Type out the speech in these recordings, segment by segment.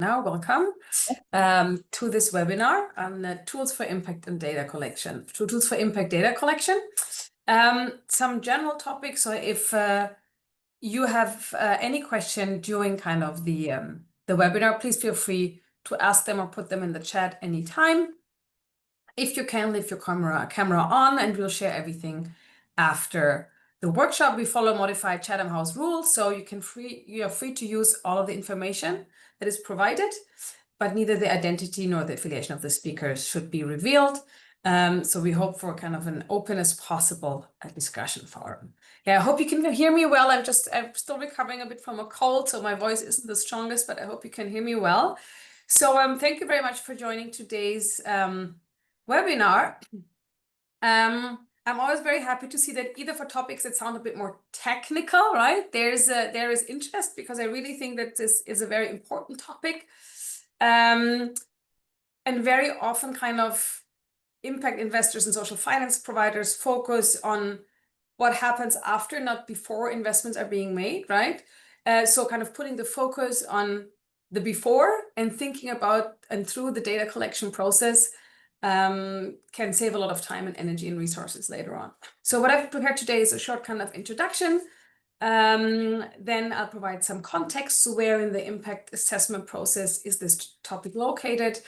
Now, welcome to this webinar on tools for impact and data collection. Tools for impact data collection. Some general topics. So if you have any question during kind of the webinar, please feel free to ask them or put them in the chat anytime. If you can, leave your camera on, and we'll share everything after the workshop. We follow modified Chatham House rules, so you are free to use all of the information that is provided, but neither the identity nor the affiliation of the speakers should be revealed. So we hope for kind of an open as possible discussion forum. Yeah, I hope you can hear me well. I'm still recovering a bit from a cold, so my voice isn't the strongest, but I hope you can hear me well. So thank you very much for joining today's webinar. I'm always very happy to see that either for topics that sound a bit more technical, right? There is interest, because I really think that this is a very important topic. And very often kind of impact investors and social finance providers focus on what happens after, not before investments are being made, right? So kind of putting the focus on the before and thinking about and through the data collection process can save a lot of time and energy and resources later on. So what I've prepared today is a short kind of introduction. Then I'll provide some context to where in the impact assessment process is this topic located.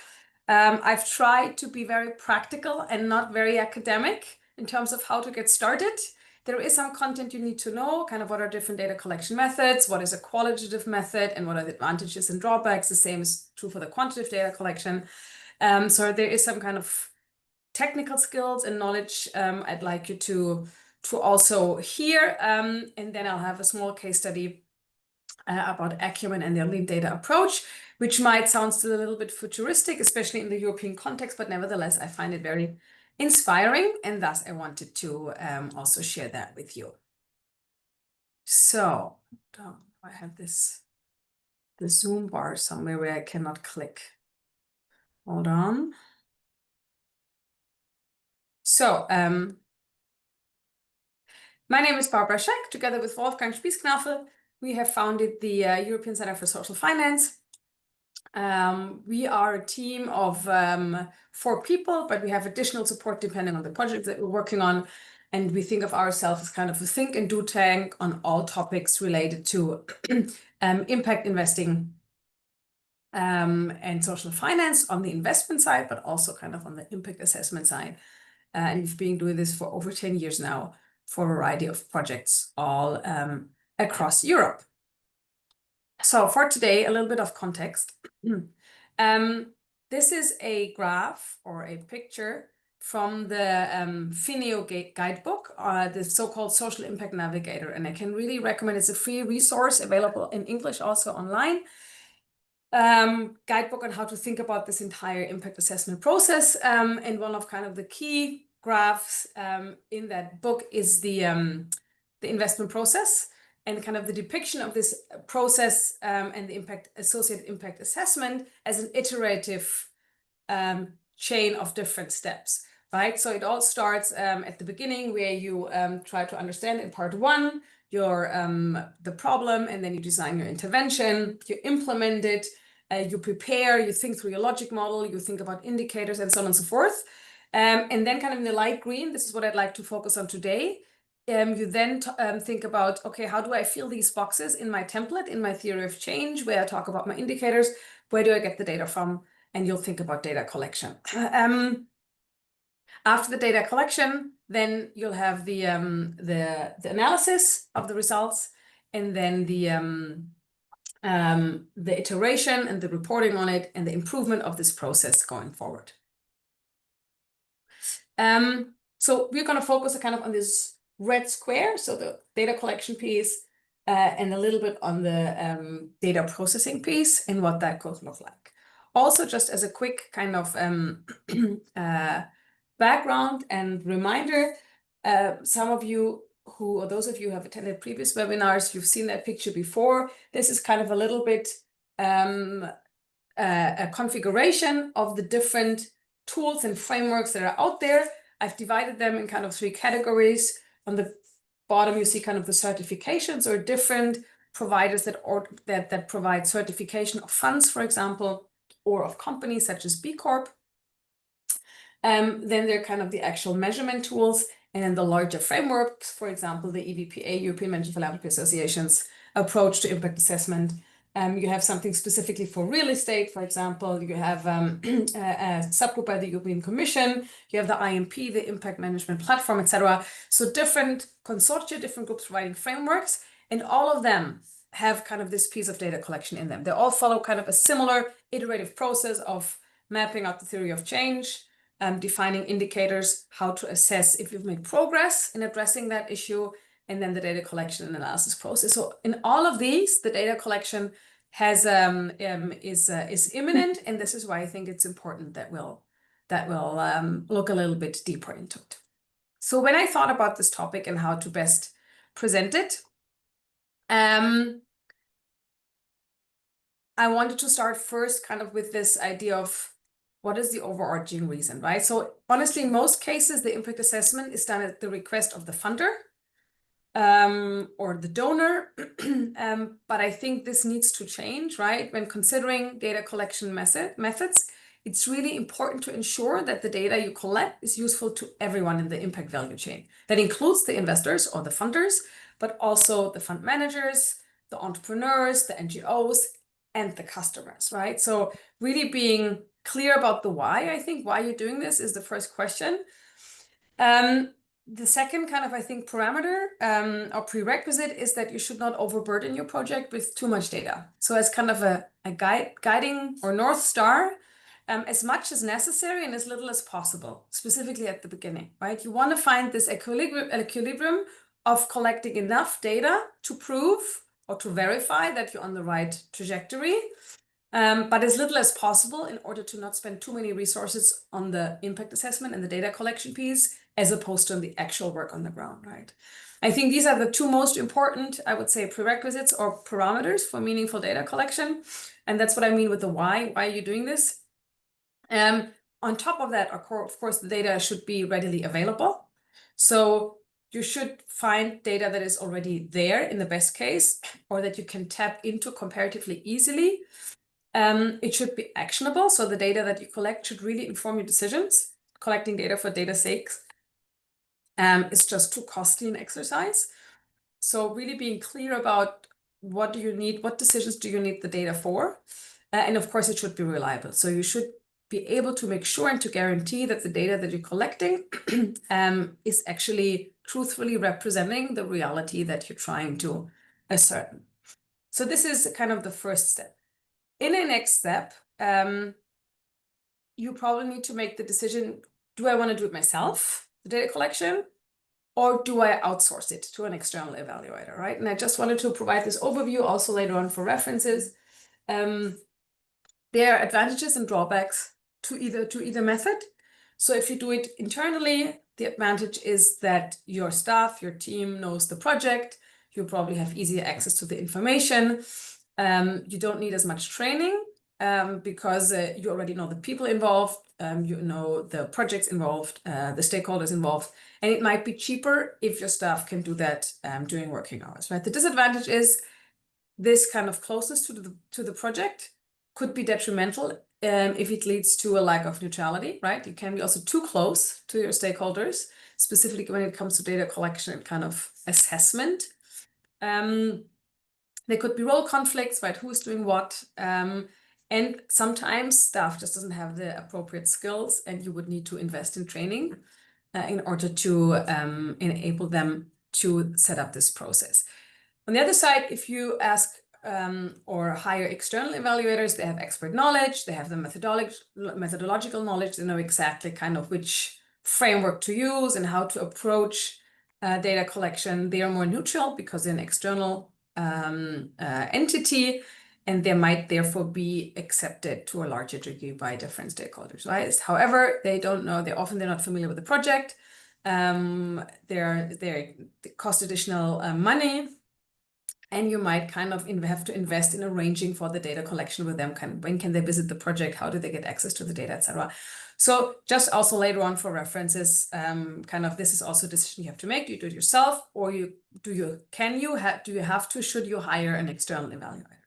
I've tried to be very practical and not very academic in terms of how to get started. There is some content you need to know, kind of what are different data collection methods, what is a qualitative method, and what are the advantages and drawbacks. The same is true for the quantitative data collection. So there is some kind of technical skills and knowledge I'd like you to also hear. And then I'll have a small case study about Acumen and their lean data approach, which might sound still a little bit futuristic, especially in the European context, but nevertheless, I find it very inspiring, and thus I wanted to also share that with you. So I have the Zoom bar somewhere where I cannot click. Hold on. So, my name is Barbara Scheck. Together with Wolfgang Spießknafe, we have founded the European Center for Social Finance. We are a team of 4 people, but we have additional support depending on the project that we're working on. And we think of ourselves as kind of a think and do tank on all topics related to impact investing and social finance on the investment side, but also kind of on the impact assessment side. And we've been doing this for over 10 years now for a variety of projects all across Europe. So for today, a little bit of context. This is a graph or a picture from the FINEO guidebook, the so-called Social Impact Navigator. And I can really recommend, it's a free resource available in English, also online. Guidebook on how to think about this entire impact assessment process. And one of kind of the key graphs in that book is the investment process, and kind of the depiction of this process and the associated impact assessment as an iterative chain of different steps, right? So it all starts at the beginning, where you try to understand in part 1 the problem, and then you design your intervention, you implement it, you prepare, you think through your logic model, you think about indicators, and so on and so forth. And then kind of in the light green, this is what I'd like to focus on today. You then think about, okay, how do I fill these boxes in my template, in my theory of change, where I talk about my indicators, where do I get the data from? And you'll think about data collection. After the data collection, then you'll have the analysis of the results, and then the iteration and the reporting on it, and the improvement of this process going forward. So we're going to focus kind of on this red square, so the data collection piece, and a little bit on the data processing piece and what that could look like. Also, just as a quick kind of background and reminder, some of you or those of you who have attended previous webinars, you've seen that picture before. This is kind of a little bit a configuration of the different tools and frameworks that are out there. I've divided them in kind of 3 categories. On the bottom, you see kind of the certifications or different providers that provide certification of funds, for example, or of companies such as B Corp. Then they're kind of the actual measurement tools, and then the larger frameworks, for example, the EVPA, European Venture Philanthropy Association's approach to impact assessment. You have something specifically for real estate, for example. You have a subgroup by the European Commission. You have the IMP, the Impact Management Platform, etc. So different consortia, different groups providing frameworks, and all of them have kind of this piece of data collection in them. They all follow kind of a similar iterative process of mapping out the theory of change, defining indicators, how to assess if you've made progress in addressing that issue, and then the data collection and analysis process. So in all of these, the data collection is imminent, and this is why I think it's important that we'll look a little bit deeper into it. So when I thought about this topic and how to best present it, I wanted to start first kind of with this idea of what is the overarching reason, right? So honestly, in most cases, the impact assessment is done at the request of the funder or the donor. But I think this needs to change, right? When considering data collection methods, it's really important to ensure that the data you collect is useful to everyone in the impact value chain. That includes the investors or the funders, but also the fund managers, the entrepreneurs, the NGOs, and the customers, right? So really being clear about the why, I think why you're doing this is the first question. The second kind of, I think, parameter or prerequisite is that you should not overburden your project with too much data. So as kind of a guiding or North Star, as much as necessary and as little as possible, specifically at the beginning, right? You want to find this equilibrium of collecting enough data to prove or to verify that you're on the right trajectory, but as little as possible in order to not spend too many resources on the impact assessment and the data collection piece, as opposed to the actual work on the ground, right? I think these are the two most important, I would say, prerequisites or parameters for meaningful data collection. And that's what I mean with the why. Why are you doing this? On top of that, of course, the data should be readily available. So you should find data that is already there in the best case, or that you can tap into comparatively easily. It should be actionable. So the data that you collect should really inform your decisions. Collecting data for data's sake is just too costly an exercise. So really being clear about what do you need, what decisions do you need the data for? And of course, it should be reliable. So you should be able to make sure and to guarantee that the data that you're collecting is actually truthfully representing the reality that you're trying to ascertain. So this is kind of the first step. In the next step, you probably need to make the decision, do I want to do it myself, the data collection, or do I outsource it to an external evaluator, right? And I just wanted to provide this overview also later on for references. There are advantages and drawbacks to either method. So if you do it internally, the advantage is that your staff, your team knows the project. You probably have easier access to the information. You don't need as much training because you already know the people involved, you know the projects involved, the stakeholders involved, and it might be cheaper if your staff can do that during working hours, right? The disadvantage is this kind of closeness to the project could be detrimental if it leads to a lack of neutrality, right? You can be also too close to your stakeholders, specifically when it comes to data collection and kind of assessment. There could be role conflicts, right? Who's doing what? And sometimes staff just doesn't have the appropriate skills, and you would need to invest in training in order to enable them to set up this process. On the other side, if you ask or hire external evaluators, they have expert knowledge, they have the methodological knowledge, they know exactly kind of which framework to use and how to approach data collection. They are more neutral because they're an external entity, and they might therefore be accepted to a larger degree by different stakeholders, right? However, they don't know, they're not familiar with the project. They cost additional money. And you might kind of have to invest in arranging for the data collection with them. When can they visit the project? How do they get access to the data, etc. So just also later on for references, kind of this is also a decision you have to make. Do you do it yourself, or do you have to, should you hire an external evaluator?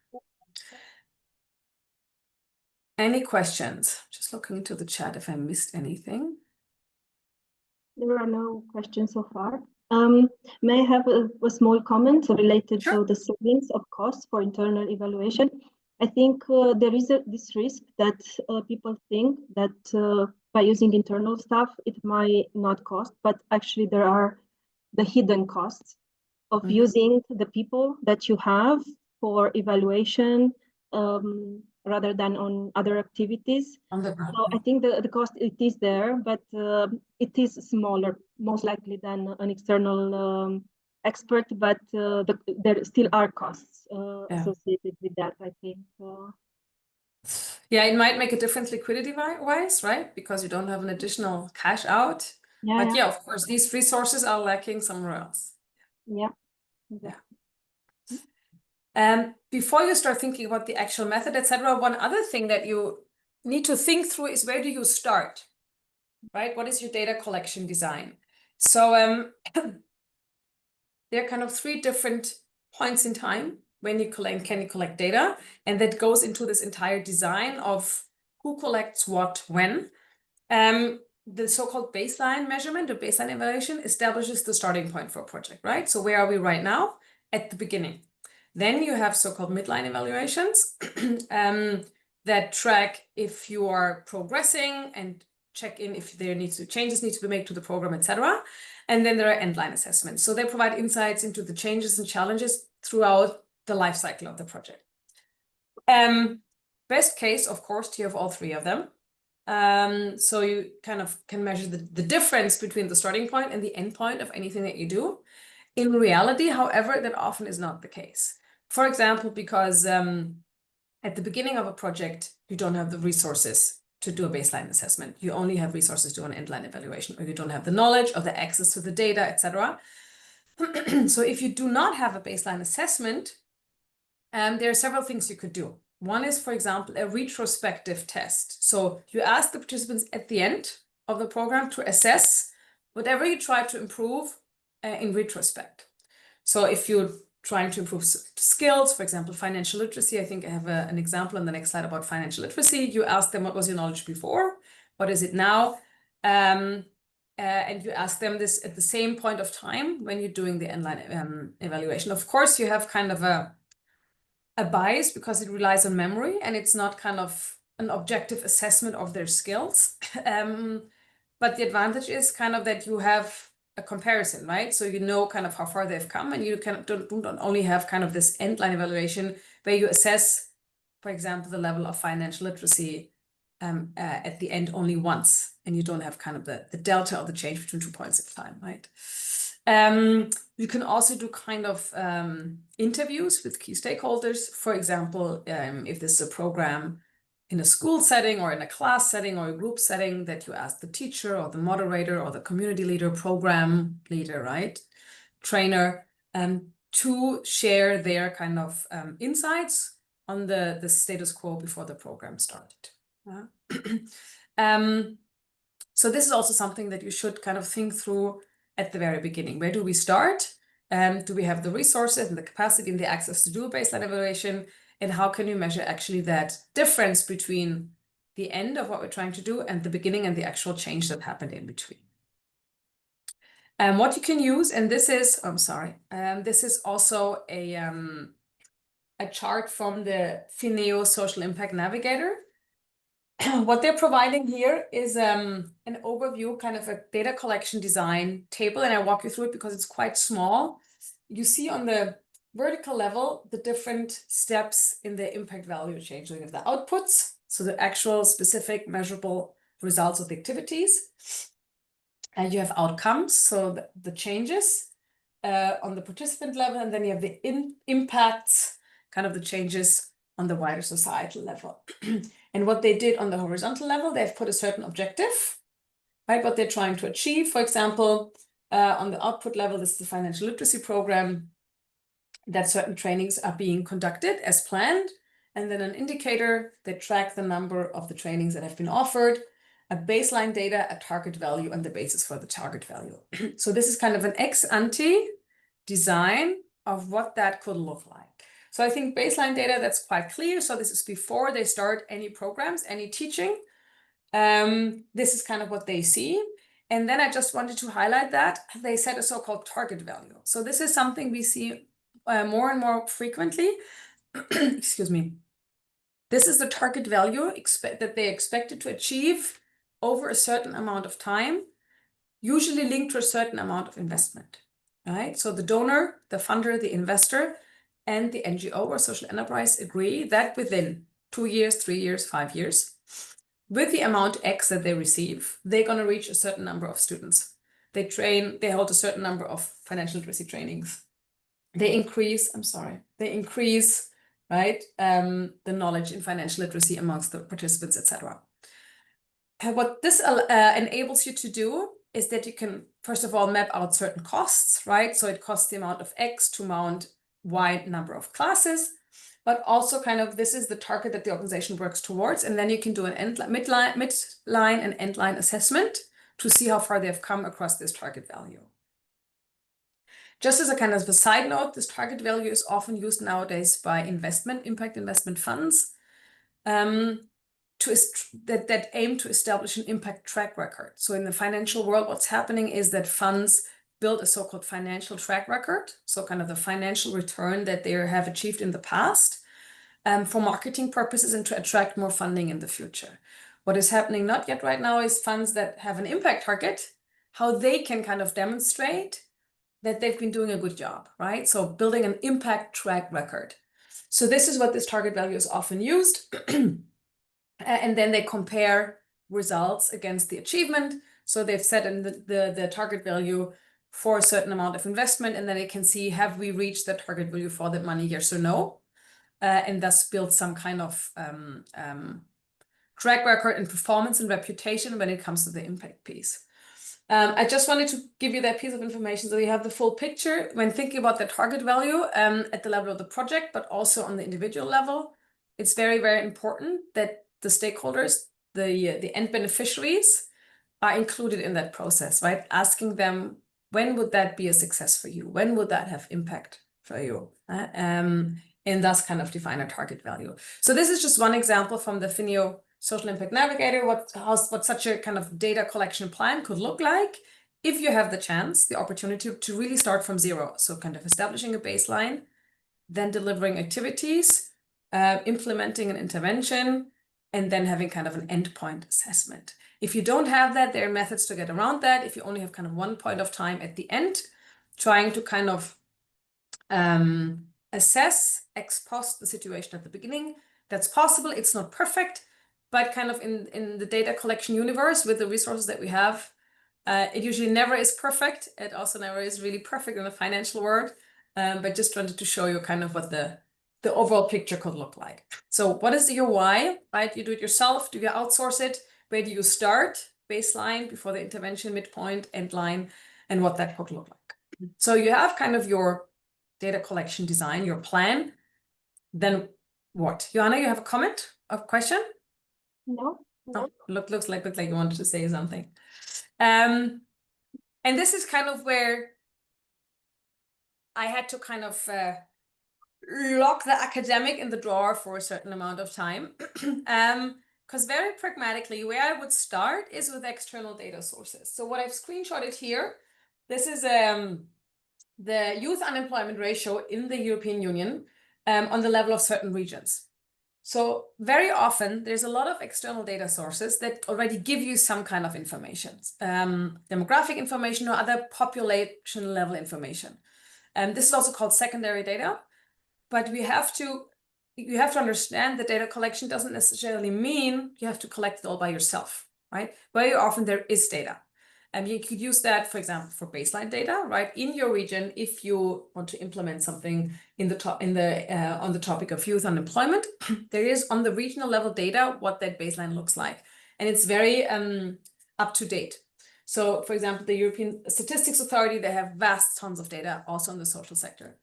Any questions? Just looking into the chat if I missed anything. There are no questions so far. May I have a small comment related to the savings of costs for internal evaluation? I think there is this risk that people think that by using internal staff, it might not cost, but actually there are the hidden costs of using the people that you have for evaluation rather than on other activities. So I think the cost, it is there, but it is smaller, most likely than an external expert, but there still are costs associated with that, I think. Yeah, it might make a difference liquidity-wise, right? Because you don't have an additional cash out. But yeah, of course, these resources are lacking somewhere else. Yeah. Before you start thinking about the actual method, etc., one other thing that you need to think through is, where do you start, right? What is your data collection design? So there are kind of 3 different points in time when you collect data, and that goes into this entire design of who collects what when. The so-called baseline measurement or baseline evaluation establishes the starting point for a project, right? So where are we right now? At the beginning. Then you have so-called midline evaluations that track if you are progressing and check in if changes need to be made to the program, etc. And then there are endline assessments. So they provide insights into the changes and challenges throughout the life cycle of the project. Best case, of course, you have all 3 of them. So you kind of can measure the difference between the starting point and the end point of anything that you do. In reality, however, that often is not the case. For example, because at the beginning of a project, you don't have the resources to do a baseline assessment. You only have resources to do an endline evaluation, or you don't have the knowledge or the access to the data, etc. So if you do not have a baseline assessment, there are several things you could do. One is, for example, a retrospective test. So you ask the participants at the end of the program to assess whatever you try to improve in retrospect. So if you're trying to improve skills, for example, financial literacy, I think I have an example on the next slide about financial literacy. You ask them, what was your knowledge before? What is it now? And you ask them this at the same point of time when you're doing the endline evaluation. Of course, you have kind of a bias because it relies on memory and it's not kind of an objective assessment of their skills. But the advantage is kind of that you have a comparison, right? So you know kind of how far they've come, and you don't only have kind of this endline evaluation where you assess, for example, the level of financial literacy at the end only once, and you don't have kind of the delta or the change between 2 points of time, right? You can also do kind of interviews with key stakeholders. For example, if this is a program in a school setting or in a class setting or a group setting, that you ask the teacher or the moderator or the community leader, program leader, right, trainer, to share their kind of insights on the status quo before the program started. So this is also something that you should kind of think through at the very beginning. Where do we start? Do we have the resources and the capacity and the access to do a baseline evaluation? And how can you measure actually that difference between the end of what we're trying to do and the beginning and the actual change that happened in between? What you can use, and this is, this is also a chart from the Fineo Social Impact Navigator. What they're providing here is an overview, kind of a data collection design table, and I walk you through it because it's quite small. You see on the vertical level the different steps in the impact value chain. So you have the outputs, so the actual specific measurable results of the activities. And you have outcomes, so the changes on the participant level, and then you have the impacts, kind of the changes on the wider societal level. And what they did on the horizontal level, they've put a certain objective, right? What they're trying to achieve. For example, on the output level, this is the financial literacy program. that certain trainings are being conducted as planned, and then an indicator that track the number of the trainings that have been offered, a baseline data, a target value, and the basis for the target value. So this is kind of an ex ante design of what that could look like. So I think baseline data, that's quite clear. So this is before they start any programs, any teaching. This is kind of what they see. And then I just wanted to highlight that they set a so-called target value. So this is something we see more and more frequently. Excuse me. This is the target value that they expected to achieve over a certain amount of time, usually linked to a certain amount of investment, right? So the donor, the funder, the investor, and the NGO or social enterprise agree that within 2 years, 3 years, 5 years, with the amount X that they receive, they're going to reach a certain number of students. They hold a certain number of financial literacy trainings. They increase, right, the knowledge in financial literacy amongst the participants, etc. What this enables you to do is that you can, first of all, map out certain costs, right? So it costs the amount of X to mount Y number of classes, but also kind of this is the target that the organization works towards. And then you can do an midline and endline assessment to see how far they've come across this target value. Just as a kind of a side note, this target value is often used nowadays by impact investment funds that aim to establish an impact track record. So in the financial world, what's happening is that funds build a so-called financial track record, so kind of the financial return that they have achieved in the past for marketing purposes and to attract more funding in the future. What is happening not yet right now is funds that have an impact target, how they can kind of demonstrate that they've been doing a good job, right? So building an impact track record. So this is what this target value is often used. And then they compare results against the achievement. So they've set in the target value for a certain amount of investment, and then they can see, have we reached the target value for that money, yes or no? And thus build some kind of track record and performance and reputation when it comes to the impact piece. I just wanted to give you that piece of information so you have the full picture when thinking about the target value at the level of the project, but also on the individual level. It's very, very important that the stakeholders, the end beneficiaries, are included in that process, right? Asking them, when would that be a success for you? When would that have impact for you? And thus kind of define a target value. So this is just one example from the FINEO Social Impact Navigator, what such a kind of data collection plan could look like if you have the chance, the opportunity to really start from zero. So kind of establishing a baseline, then delivering activities, implementing an intervention, and then having kind of an endpoint assessment. If you don't have that, there are methods to get around that. If you only have kind of one point of time at the end, trying to kind of assess ex post the situation at the beginning, that's possible. It's not perfect, but kind of in the data collection universe with the resources that we have, it usually never is perfect. It also never is really perfect in the financial world, but just wanted to show you kind of what the overall picture could look like. So what is your why, right? You do it yourself, do you outsource it? Where do you start? Baseline, before the intervention, midpoint, end line, and what that could look like. So you have kind of your data collection design, your plan. Then what? Johanna, you have a comment, a question? No. Oh, looks like you wanted to say something. And this is kind of where I had to kind of lock the academic in the drawer for a certain amount of time. Because very pragmatically, where I would start is with external data sources. So what I've screenshotted here, this is the youth unemployment ratio in the European Union on the level of certain regions. So very often, there's a lot of external data sources that already give you some kind of information, demographic information or other population level information. This is also called secondary data. But you have to understand that data collection doesn't necessarily mean you have to collect it all by yourself, right? Very often there is data. And you could use that, for example, for baseline data, right? In your region, if you want to implement something on the topic of youth unemployment, there is on the regional level data what that baseline looks like. And it's very up to date. So, for example, the European Statistics Authority, they have vast tons of data also in the social sector.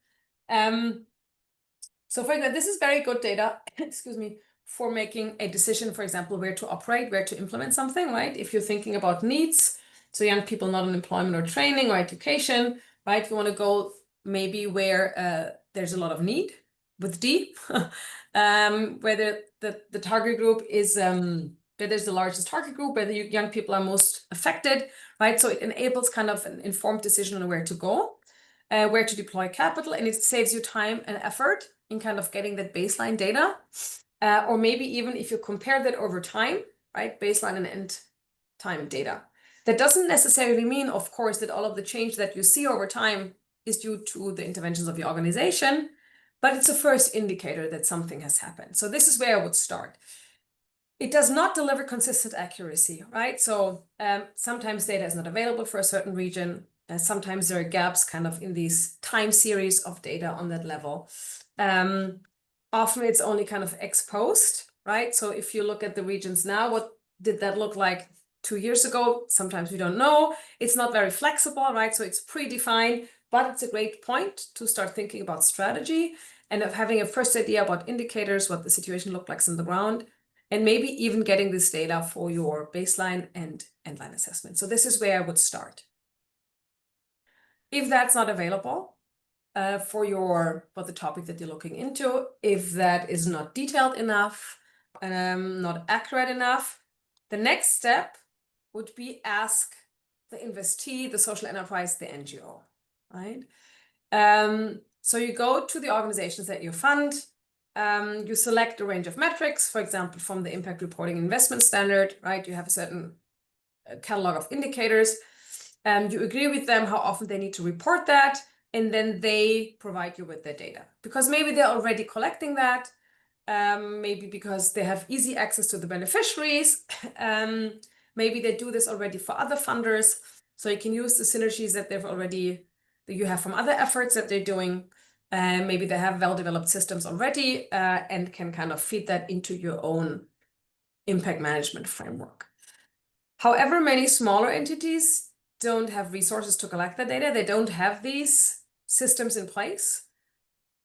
So for example, this is very good data, excuse me, for making a decision, for example, where to operate, where to implement something, right? If you're thinking about needs, so young people not in employment or training or education, right? You want to go maybe where there's a lot of need with D, where the target group is, where there's the largest target group, where the young people are most affected, right? So it enables kind of an informed decision on where to go, where to deploy capital, and it saves you time and effort in kind of getting that baseline data. Or maybe even if you compare that over time, right, baseline and end time data. That doesn't necessarily mean, of course, that all of the change that you see over time is due to the interventions of your organization, but it's a first indicator that something has happened. So this is where I would start. It does not deliver consistent accuracy, right? So sometimes data is not available for a certain region. Sometimes there are gaps kind of in these time series of data on that level. Often it's only kind of ex post, right? So if you look at the regions now, what did that look like 2 years ago? Sometimes we don't know. It's not very flexible, right? So it's predefined, but it's a great point to start thinking about strategy and of having a first idea about indicators, what the situation looked like on the ground, and maybe even getting this data for your baseline and endline assessment. So this is where I would start. If that's not available, for the topic that you're looking into, if that is not detailed enough, not accurate enough, the next step would be ask the investee, the social enterprise, the NGO, right? So you go to the organizations that you fund, you select a range of metrics, for example, from the impact reporting investment standard, right? You have a certain catalog of indicators. You agree with them how often they need to report that, and then they provide you with their data. Because maybe they're already collecting that, maybe because they have easy access to the beneficiaries, maybe they do this already for other funders, so you can use the synergies that you have from other efforts that they're doing. Maybe they have well-developed systems already and can kind of feed that into your own impact management framework. However, many smaller entities don't have resources to collect the data. They don't have these systems in place.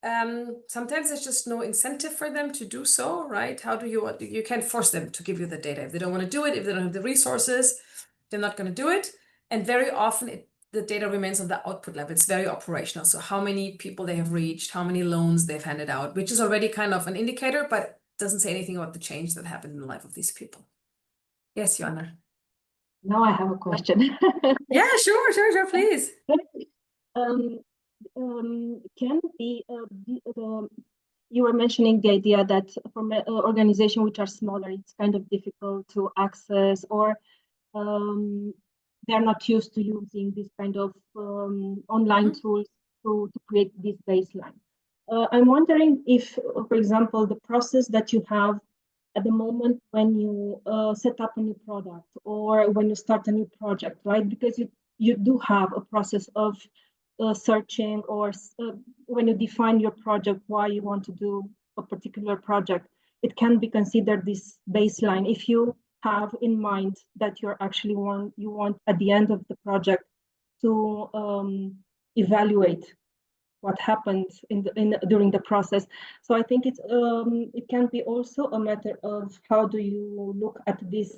Sometimes there's just no incentive for them to do so, right? You can't force them to give you the data. If they don't want to do it, if they don't have the resources, they're not going to do it. And very often the data remains on the output level. It's very operational. So how many people they have reached, how many loans they've handed out, which is already kind of an indicator, but doesn't say anything about the change that happened in the life of these people. Yes, Joanna. Now I have a question. Yeah, sure, please. Can be you were mentioning the idea that from an organization which are smaller, it's kind of difficult to access, or they're not used to using this kind of online tools to create this baseline. I'm wondering if, for example, the process that you have at the moment when you set up a new product or when you start a new project, right? Because you do have a process of searching, or when you define your project, why you want to do a particular project, it can be considered this baseline. If you have in mind that you want at the end of the project to evaluate what happened during the process. So I think it can be also a matter of how do you look at this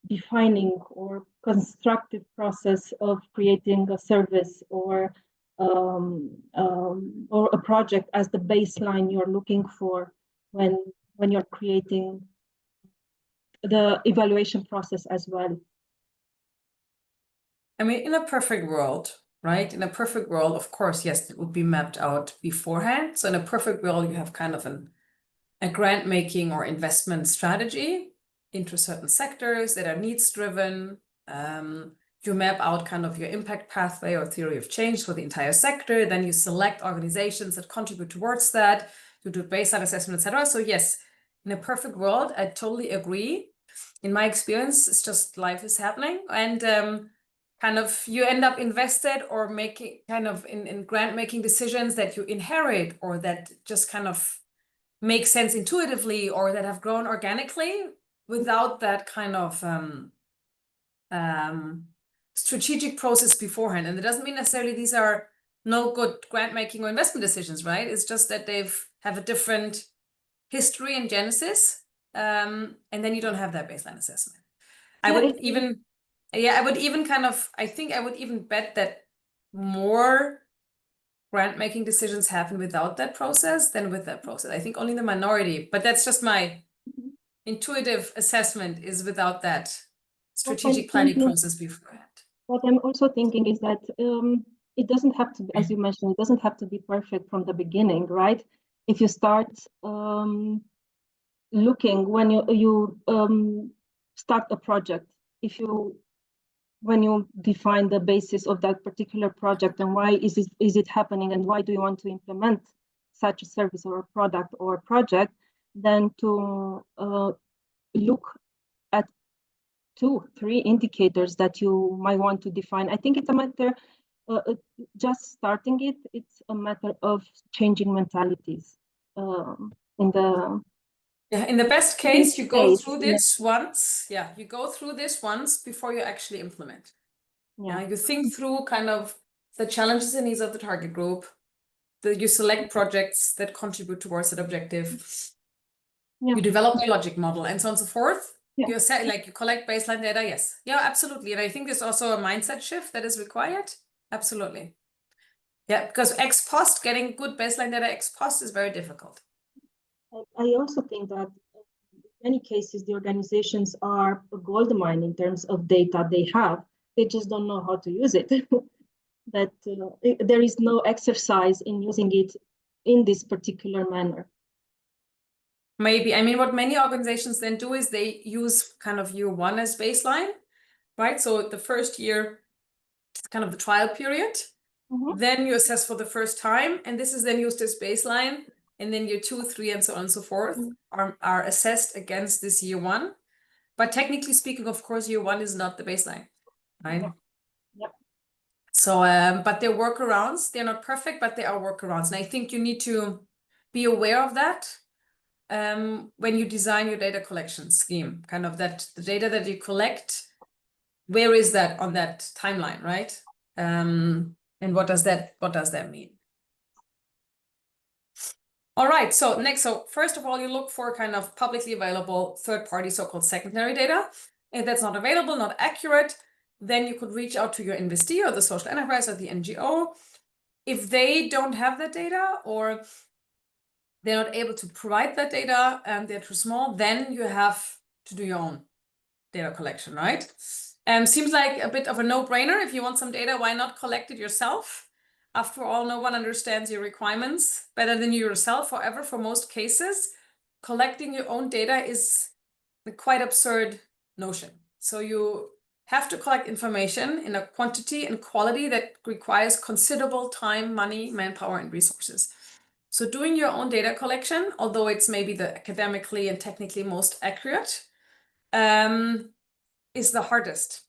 defining or constructive process of creating a service or a project as the baseline you're looking for when you're creating the evaluation process as well. I mean, in a perfect world, right? In a perfect world, of course, yes, it would be mapped out beforehand. So in a perfect world, you have kind of a grant making or investment strategy into certain sectors that are needs driven. You map out kind of your impact pathway or theory of change for the entire sector. Then you select organizations that contribute towards that. You do baseline assessment, etc. So yes, in a perfect world, I totally agree. In my experience, it's just life is happening, and kind of you end up invested or making kind of in grant making decisions that you inherit or that just kind of make sense intuitively or that have grown organically without that kind of strategic process beforehand. And it doesn't mean necessarily these are no good grant making or investment decisions, right? It's just that have a different history and genesis, and then you don't have that baseline assessment. I would even I think I would even bet that more grant making decisions happen without that process than with that process. I think only the minority, but that's just my intuitive assessment, is without that strategic planning process beforehand. What I'm also thinking is that it doesn't have to, as you mentioned, it doesn't have to be perfect from the beginning, right? If you start looking when you start a project, when you define the basis of that particular project and why is it happening and why do you want to implement such a service or a product or project, then to look at 2-3 indicators that you might want to define. I think it's a matter, just starting it's a matter of changing mentalities in the best case, you go through this once. Yeah, you go through this once before you actually implement. Yeah, you think through kind of the challenges and needs of the target group. You select projects that contribute towards that objective. You develop a logic model and so on and so forth. You collect baseline data. Yes, yeah, absolutely. And I think there's also a mindset shift that is required. Absolutely. Yeah, because ex post, getting good baseline data ex post is very difficult. I also think that in many cases, the organizations are a gold mine in terms of data they have. They just don't know how to use it. That there is no exercise in using it in this particular manner. Maybe. I mean, what many organizations then do is they use kind of year one as baseline, right? So the first year is kind of the trial period. Then you assess for the first time, and this is then used as baseline. And then year 2, 3, and so on and so forth are assessed against this year one. But technically speaking, of course, year one is not the baseline, right? Yep. So, but they're workarounds. They're not perfect, but they are workarounds. And I think you need to be aware of that when you design your data collection scheme, kind of that the data that you collect, where is that on that timeline, right? And what does that mean? All right, so first of all, you look for kind of publicly available third-party so-called secondary data. If that's not available, not accurate, then you could reach out to your investee or the social enterprise or the NGO. If they don't have that data or they're not able to provide that data and they're too small, then you have to do your own data collection, right? Seems like a bit of a no-brainer. If you want some data, why not collect it yourself? After all, no one understands your requirements better than you yourself. However, for most cases, collecting your own data is a quite absurd notion. So you have to collect information in a quantity and quality that requires considerable time, money, manpower, and resources. So doing your own data collection, although it's maybe the academically and technically most accurate, is the hardest.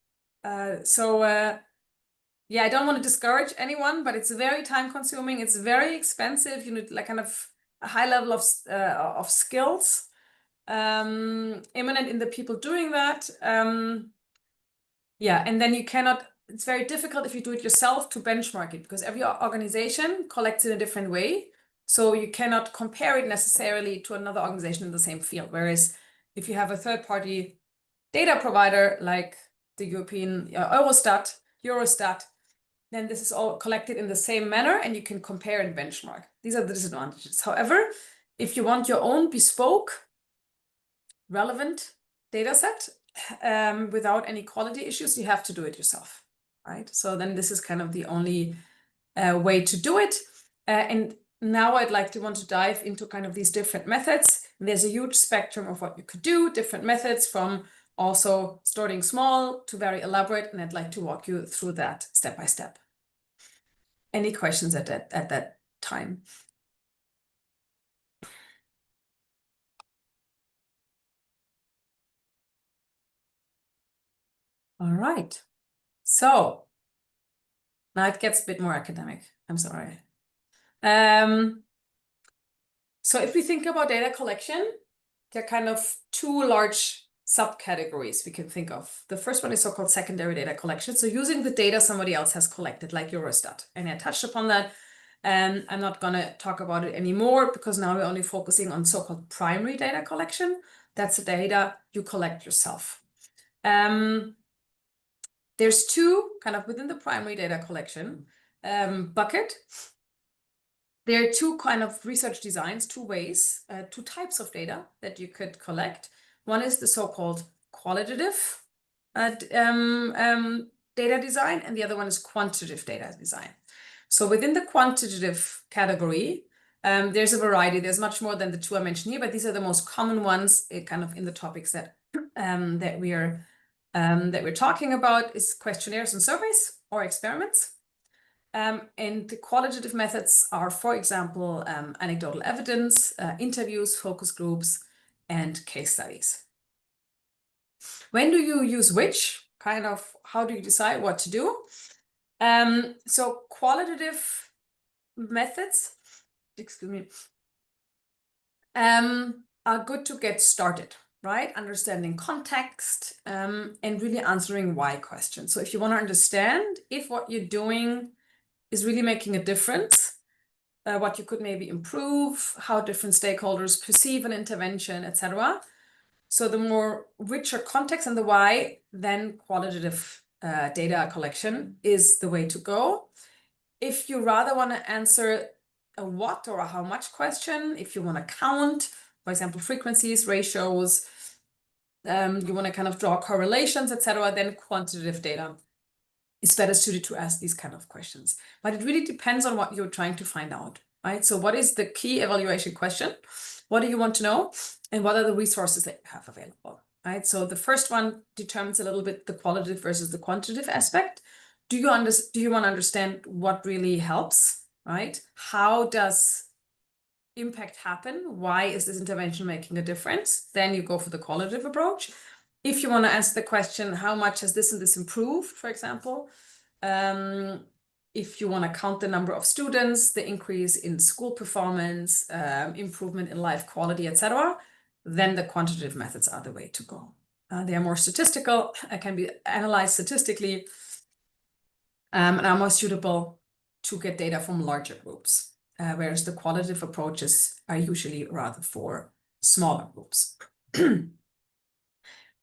Yeah, I don't want to discourage anyone, but it's very time consuming. It's very expensive. You need like kind of a high level of skills imminent in the people doing that. Yeah, and then it's very difficult if you do it yourself to benchmark it because every organization collects in a different way. So you cannot compare it necessarily to another organization in the same field. Whereas if you have a third-party data provider like the European Eurostat, then this is all collected in the same manner and you can compare and benchmark. These are the disadvantages. However, if you want your own bespoke, relevant data set without any quality issues, you have to do it yourself, right? So then this is kind of the only way to do it. And now I'd want to dive into kind of these different methods. And there's a huge spectrum of what you could do, different methods from also starting small to very elaborate, and I'd like to walk you through that step by step. Any questions at that time? All right. So now it gets a bit more academic. I'm sorry. So if we think about data collection, there are kind of two large subcategories we can think of. The first one is so-called secondary data collection. So using the data somebody else has collected, like Eurostat. And I touched upon that. And I'm not going to talk about it anymore because now we're only focusing on so-called primary data collection. That's the data you collect yourself. There's two kind of within the primary data collection bucket. There are two kind of research designs, two ways, two types of data that you could collect. One is the so-called qualitative data design, and the other one is quantitative data design. So within the quantitative category, there's a variety. There's much more than the two I mentioned here, but these are the most common ones, kind of in the topics that that we're talking about is questionnaires and surveys or experiments. And the qualitative methods are, for example, anecdotal evidence, interviews, focus groups, and case studies. When do you use which? Kind of, how do you decide what to do? So qualitative methods, excuse me, are good to get started, right? Understanding context and really answering why questions. So if you want to understand if what you're doing is really making a difference, what you could maybe improve, how different stakeholders perceive an intervention, etc. So the more richer context and the why, then qualitative data collection is the way to go. If you rather want to answer a what or a how much question, if you want to count, for example, frequencies, ratios, you want to kind of draw correlations, etc., then quantitative data is better suited to ask these kind of questions. But it really depends on what you're trying to find out, right? So what is the key evaluation question? What do you want to know? And what are the resources that you have available, right? So the first one determines a little bit the qualitative versus the quantitative aspect. Do you want to understand what really helps, right? How does impact happen? Why is this intervention making a difference? Then you go for the qualitative approach. If you want to answer the question, how much has this and this improved, for example, if you want to count the number of students, the increase in school performance, improvement in life quality, etc., then the quantitative methods are the way to go. They are more statistical, can be analyzed statistically, and are more suitable to get data from larger groups, whereas the qualitative approaches are usually rather for smaller groups.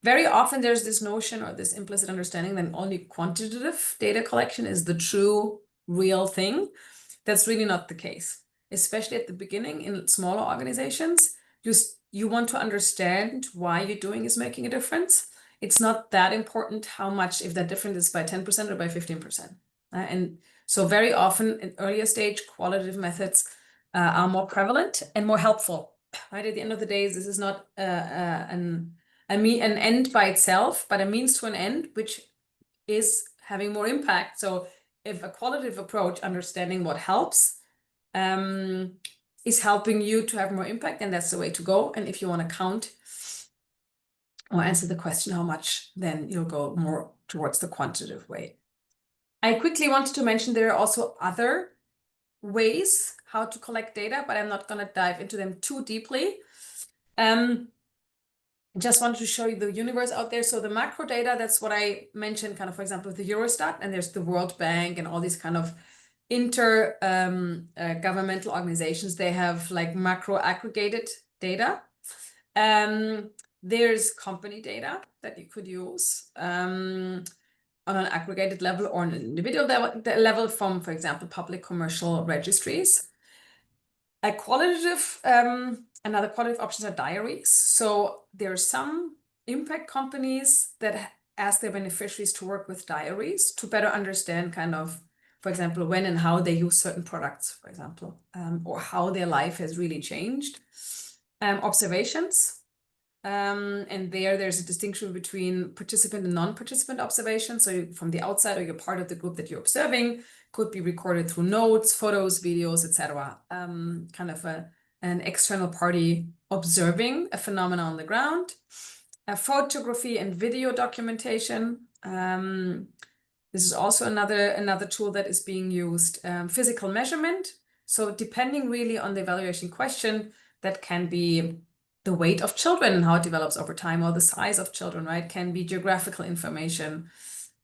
Very often there's this notion or this implicit understanding that only quantitative data collection is the true, real thing. That's really not the case, especially at the beginning in smaller organizations. You want to understand why you're doing is making a difference. It's not that important how much, if that difference is by 10% or by 15%. And so very often in earlier stage, qualitative methods are more prevalent and more helpful, right? At the end of the day, this is not an end by itself, but a means to an end, which is having more impact. So if a qualitative approach, understanding what helps, is helping you to have more impact, then that's the way to go. And if you want to count or answer the question how much, then you'll go more towards the quantitative way. I quickly wanted to mention there are also other ways how to collect data, but I'm not going to dive into them too deeply. Just wanted to show you the universe out there. So the macro data, that's what I mentioned, kind of, for example, with the Eurostat, and there's the World Bank and all these kind of governmental organizations. They have like macro aggregated data. There's company data that you could use on an aggregated level or an individual level from, for example, public commercial registries. A qualitative, another qualitative options are diaries. So there are some impact companies that ask their beneficiaries to work with diaries to better understand kind of, for example, when and how they use certain products, for example, or how their life has really changed. Observations. And there's a distinction between participant and non-participant observation. So from the outside, or you're part of the group that you're observing, could be recorded through notes, photos, videos, etc. Kind of an external party observing a phenomenon on the ground. Photography and video documentation. This is also another tool that is being used. Physical measurement. So depending really on the evaluation question, that can be the weight of children and how it develops over time, or the size of children, right? Can be geographical information.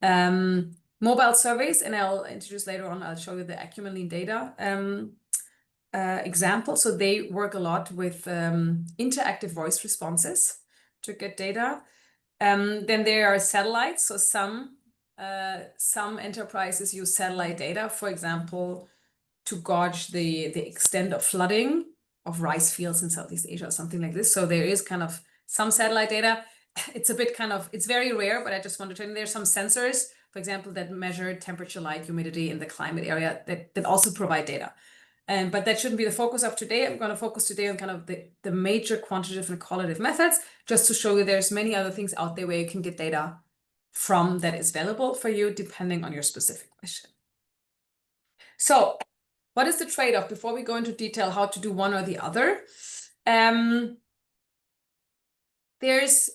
Mobile surveys, and I'll introduce later on, I'll show you the Acumen data example. So they work a lot with interactive voice responses to get data. Then there are satellites. So some enterprises use satellite data, for example, to gauge the extent of flooding of rice fields in Southeast Asia or something like this. So there is kind of some satellite data. It's a bit kind of, it's very rare, but I just want to tell you there's some sensors, for example, that measure temperature, light, humidity in the climate area that also provide data. But that shouldn't be the focus of today. I'm going to focus today on kind of the major quantitative and qualitative methods, just to show you there's many other things out there where you can get data from that is valuable for you, depending on your specific question. So what is the trade-off before we go into detail how to do one or the other? There's,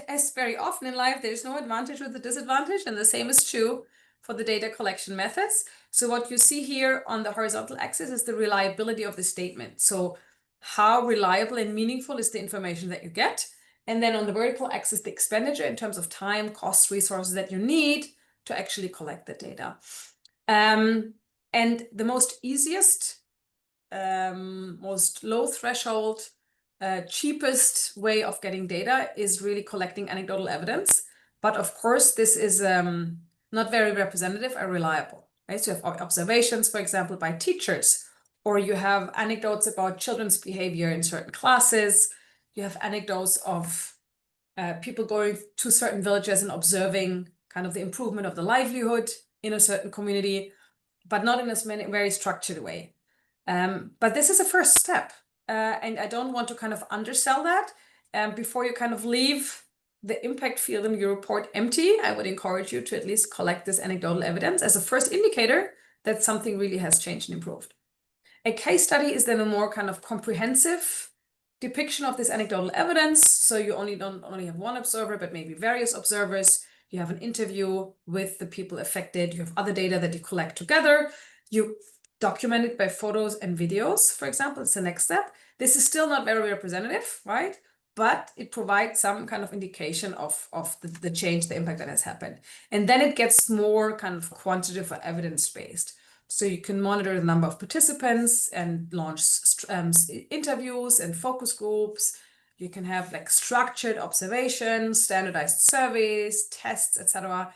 as very often in life, there's no advantage with the disadvantage, and the same is true for the data collection methods. So what you see here on the horizontal axis is the reliability of the statement. So how reliable and meaningful is the information that you get? And then on the vertical axis, the expenditure in terms of time, costs, resources that you need to actually collect the data. And the most easiest, most low threshold, cheapest way of getting data is really collecting anecdotal evidence. But of course, this is not very representative or reliable, right? So you have observations, for example, by teachers, or you have anecdotes about children's behavior in certain classes. You have anecdotes of people going to certain villages and observing kind of the improvement of the livelihood in a certain community, but not in a very structured way. But this is a first step. And I don't want to kind of undersell that. Before you kind of leave the impact field in your report empty, I would encourage you to at least collect this anecdotal evidence as a first indicator that something really has changed and improved. A case study is then a more kind of comprehensive depiction of this anecdotal evidence. So you don't only have one observer, but maybe various observers. You have an interview with the people affected. You have other data that you collect together. You document it by photos and videos, for example. It's the next step. This is still not very representative, right? But it provides some kind of indication of the change, the impact that has happened. And then it gets more kind of quantitative or evidence-based. So you can monitor the number of participants and launch interviews and focus groups. You can have like structured observations, standardized surveys, tests, etc.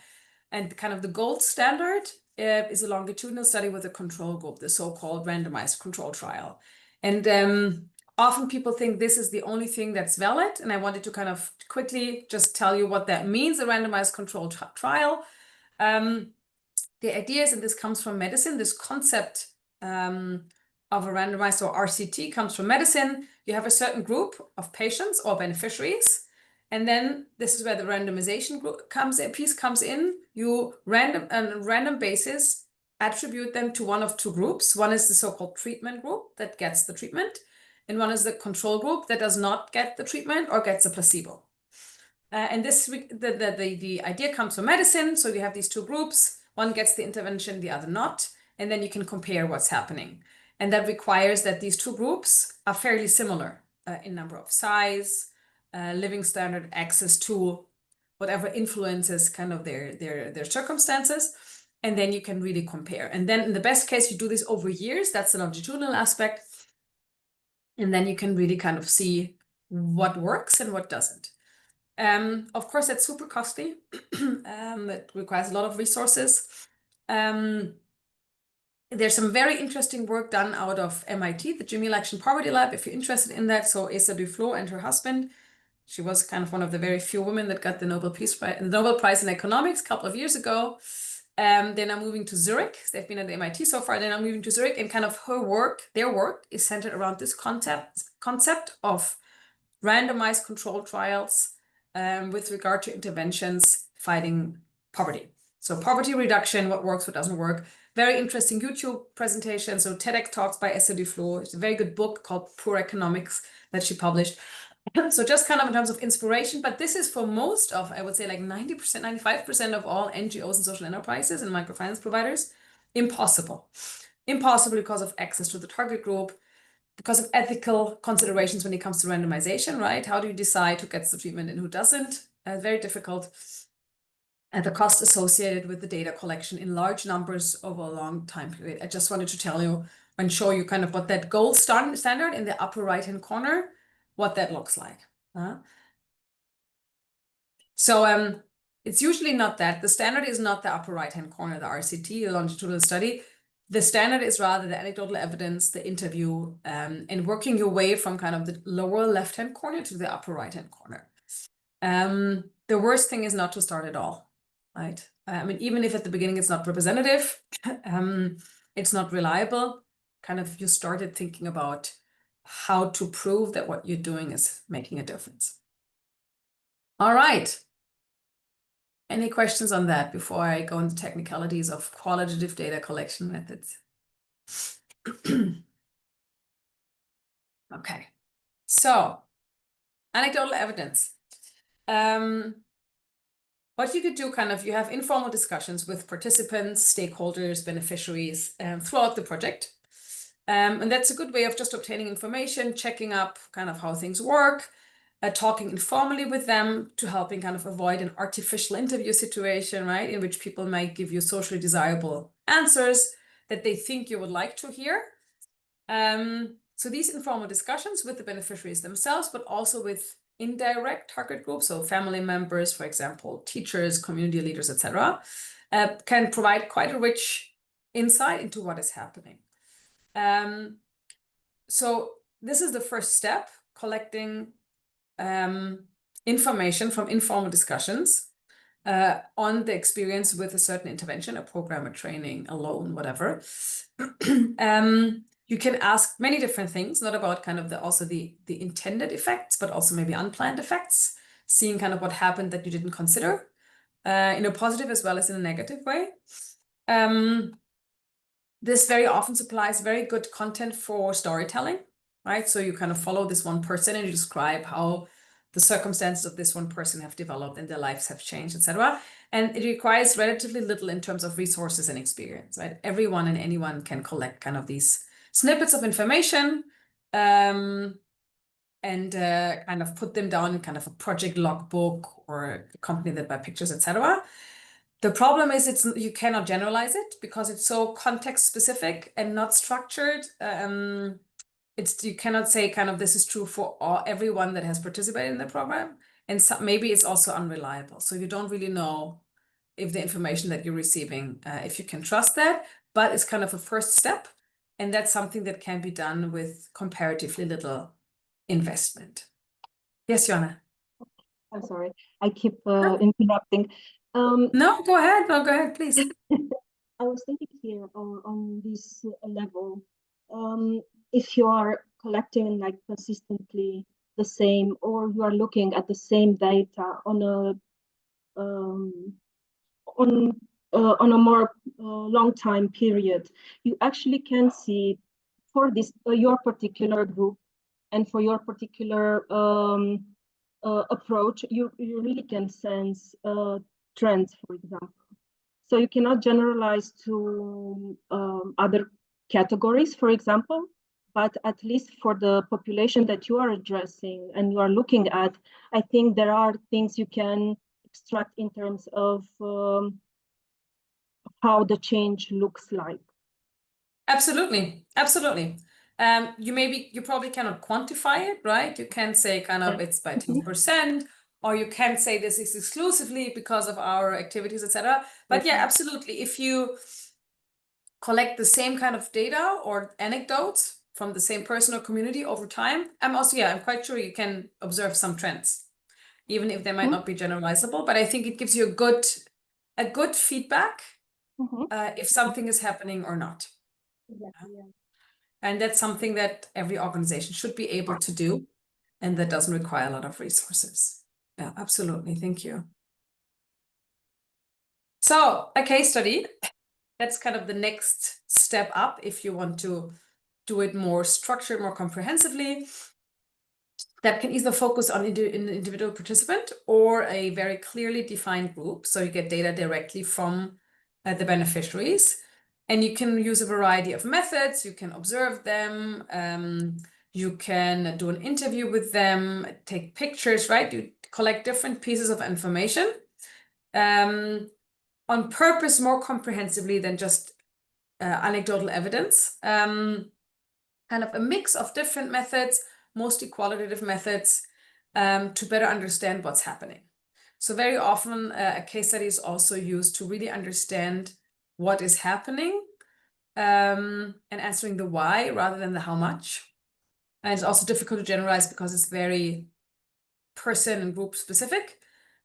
And kind of the gold standard is a longitudinal study with a control group, the so-called randomized control trial. And often people think this is the only thing that's valid. And I wanted to kind of quickly just tell you what that means, a randomized control trial. The idea is, and this comes from medicine, this concept of a randomized, or RCT, comes from medicine. You have a certain group of patients or beneficiaries. And then this is where the randomization piece comes in. You on a random basis attribute them to one of two groups. One is the so-called treatment group that gets the treatment, and one is the control group that does not get the treatment or gets a placebo. And this the idea comes from medicine. So you have these two groups. One gets the intervention, the other not, and then you can compare what's happening. And that requires that these two groups are fairly similar in number of size, living standard, access to whatever influences kind of their circumstances. And then you can really compare. And then in the best case, you do this over years. That's the longitudinal aspect. And then you can really kind of see what works and what doesn't. Of course, that's super costly. It requires a lot of resources. There's some very interesting work done out of MIT, the Jimmy Action Poverty Lab, if you're interested in that. So Asa Duflo and her husband, she was kind of one of the very few women that got the Nobel Prize in Economics a couple of years ago. They're now moving to Zurich. They've been at the MIT so far. They're now moving to Zurich, and kind of their work is centered around this concept of randomized control trials with regard to interventions fighting poverty. So poverty reduction, what works, what doesn't work. Very interesting YouTube presentation. So TEDx talks by Esther Duflo. It's a very good book called Poor Economics that she published. So just kind of in terms of inspiration, but this is for most of, I would say like 90%, 95% of all NGOs and social enterprises and microfinance providers, impossible. Impossible because of access to the target group, because of ethical considerations when it comes to randomization, right? How do you decide who gets the treatment and who doesn't? Very difficult. And the cost associated with the data collection in large numbers over a long time period. I just wanted to tell you and show you kind of what that gold standard in the upper right-hand corner, what that looks like. So it's usually not that. The standard is not the upper right-hand corner, the RCT, the longitudinal study. The standard is rather the anecdotal evidence, the interview, and working your way from kind of the lower left-hand corner to the upper right-hand corner. The worst thing is not to start at all, right? I mean, even if at the beginning it's not representative, it's not reliable, kind of you started thinking about how to prove that what you're doing is making a difference. All right. Any questions on that before I go into technicalities of qualitative data collection methods? Okay, so anecdotal evidence. What you could do kind of, you have informal discussions with participants, stakeholders, beneficiaries throughout the project. And that's a good way of just obtaining information, checking up kind of how things work, talking informally with them to helping kind of avoid an artificial interview situation, right? In which people might give you socially desirable answers that they think you would like to hear. So these informal discussions with the beneficiaries themselves, but also with indirect target groups, so family members, for example, teachers, community leaders, etc., can provide quite a rich insight into what is happening. So this is the first step, collecting information from informal discussions on the experience with a certain intervention, a program, a training, a loan, whatever. You can ask many different things, not about kind of the intended effects, but also maybe unplanned effects, seeing kind of what happened that you didn't consider in a positive as well as in a negative way. This very often supplies very good content for storytelling, right? So you kind of follow this one person and you describe how the circumstances of this one person have developed and their lives have changed, etc. And it requires relatively little in terms of resources and experience, right? Everyone and anyone can collect kind of these snippets of information and kind of put them down in kind of a project logbook or accompany that by pictures, etc. The problem is you cannot generalize it because it's so context specific and not structured. You cannot say kind of this is true for everyone that has participated in the program, and maybe it's also unreliable. So you don't really know if the information that you're receiving, if you can trust that, but it's kind of a first step, and that's something that can be done with comparatively little investment. Yes, Jonna. I'm sorry, I keep interrupting. No, go ahead. No, go ahead, please. I was thinking here on this level, if you are collecting like consistently the same, or you are looking at the same data on a more long time period, you actually can see for this your particular group and for your particular approach, you really can sense trends, for example. So you cannot generalize to other categories, for example, but at least for the population that you are addressing and you are looking at, I think there are things you can extract in terms of how the change looks like. Absolutely, absolutely. You probably cannot quantify it, right? You can't say kind of it's by 10%, or you can't say this is exclusively because of our activities, etc. But yeah, absolutely. If you collect the same kind of data or anecdotes from the same person or community over time, I'm quite sure you can observe some trends, even if they might not be generalizable. But I think it gives you a good feedback if something is happening or not. Exactly, yeah. And that's something that every organization should be able to do, and that doesn't require a lot of resources. Yeah, absolutely. Thank you. So a case study, that's kind of the next step up if you want to do it more structured, more comprehensively. That can either focus on an individual participant or a very clearly defined group. So you get data directly from the beneficiaries. And you can use a variety of methods. You can observe them. You can do an interview with them, take pictures, right? You collect different pieces of information on purpose more comprehensively than just anecdotal evidence. Kind of a mix of different methods, mostly qualitative methods, to better understand what's happening. So very often a case study is also used to really understand what is happening and answering the why rather than the how much. And it's also difficult to generalize because it's very person and group specific.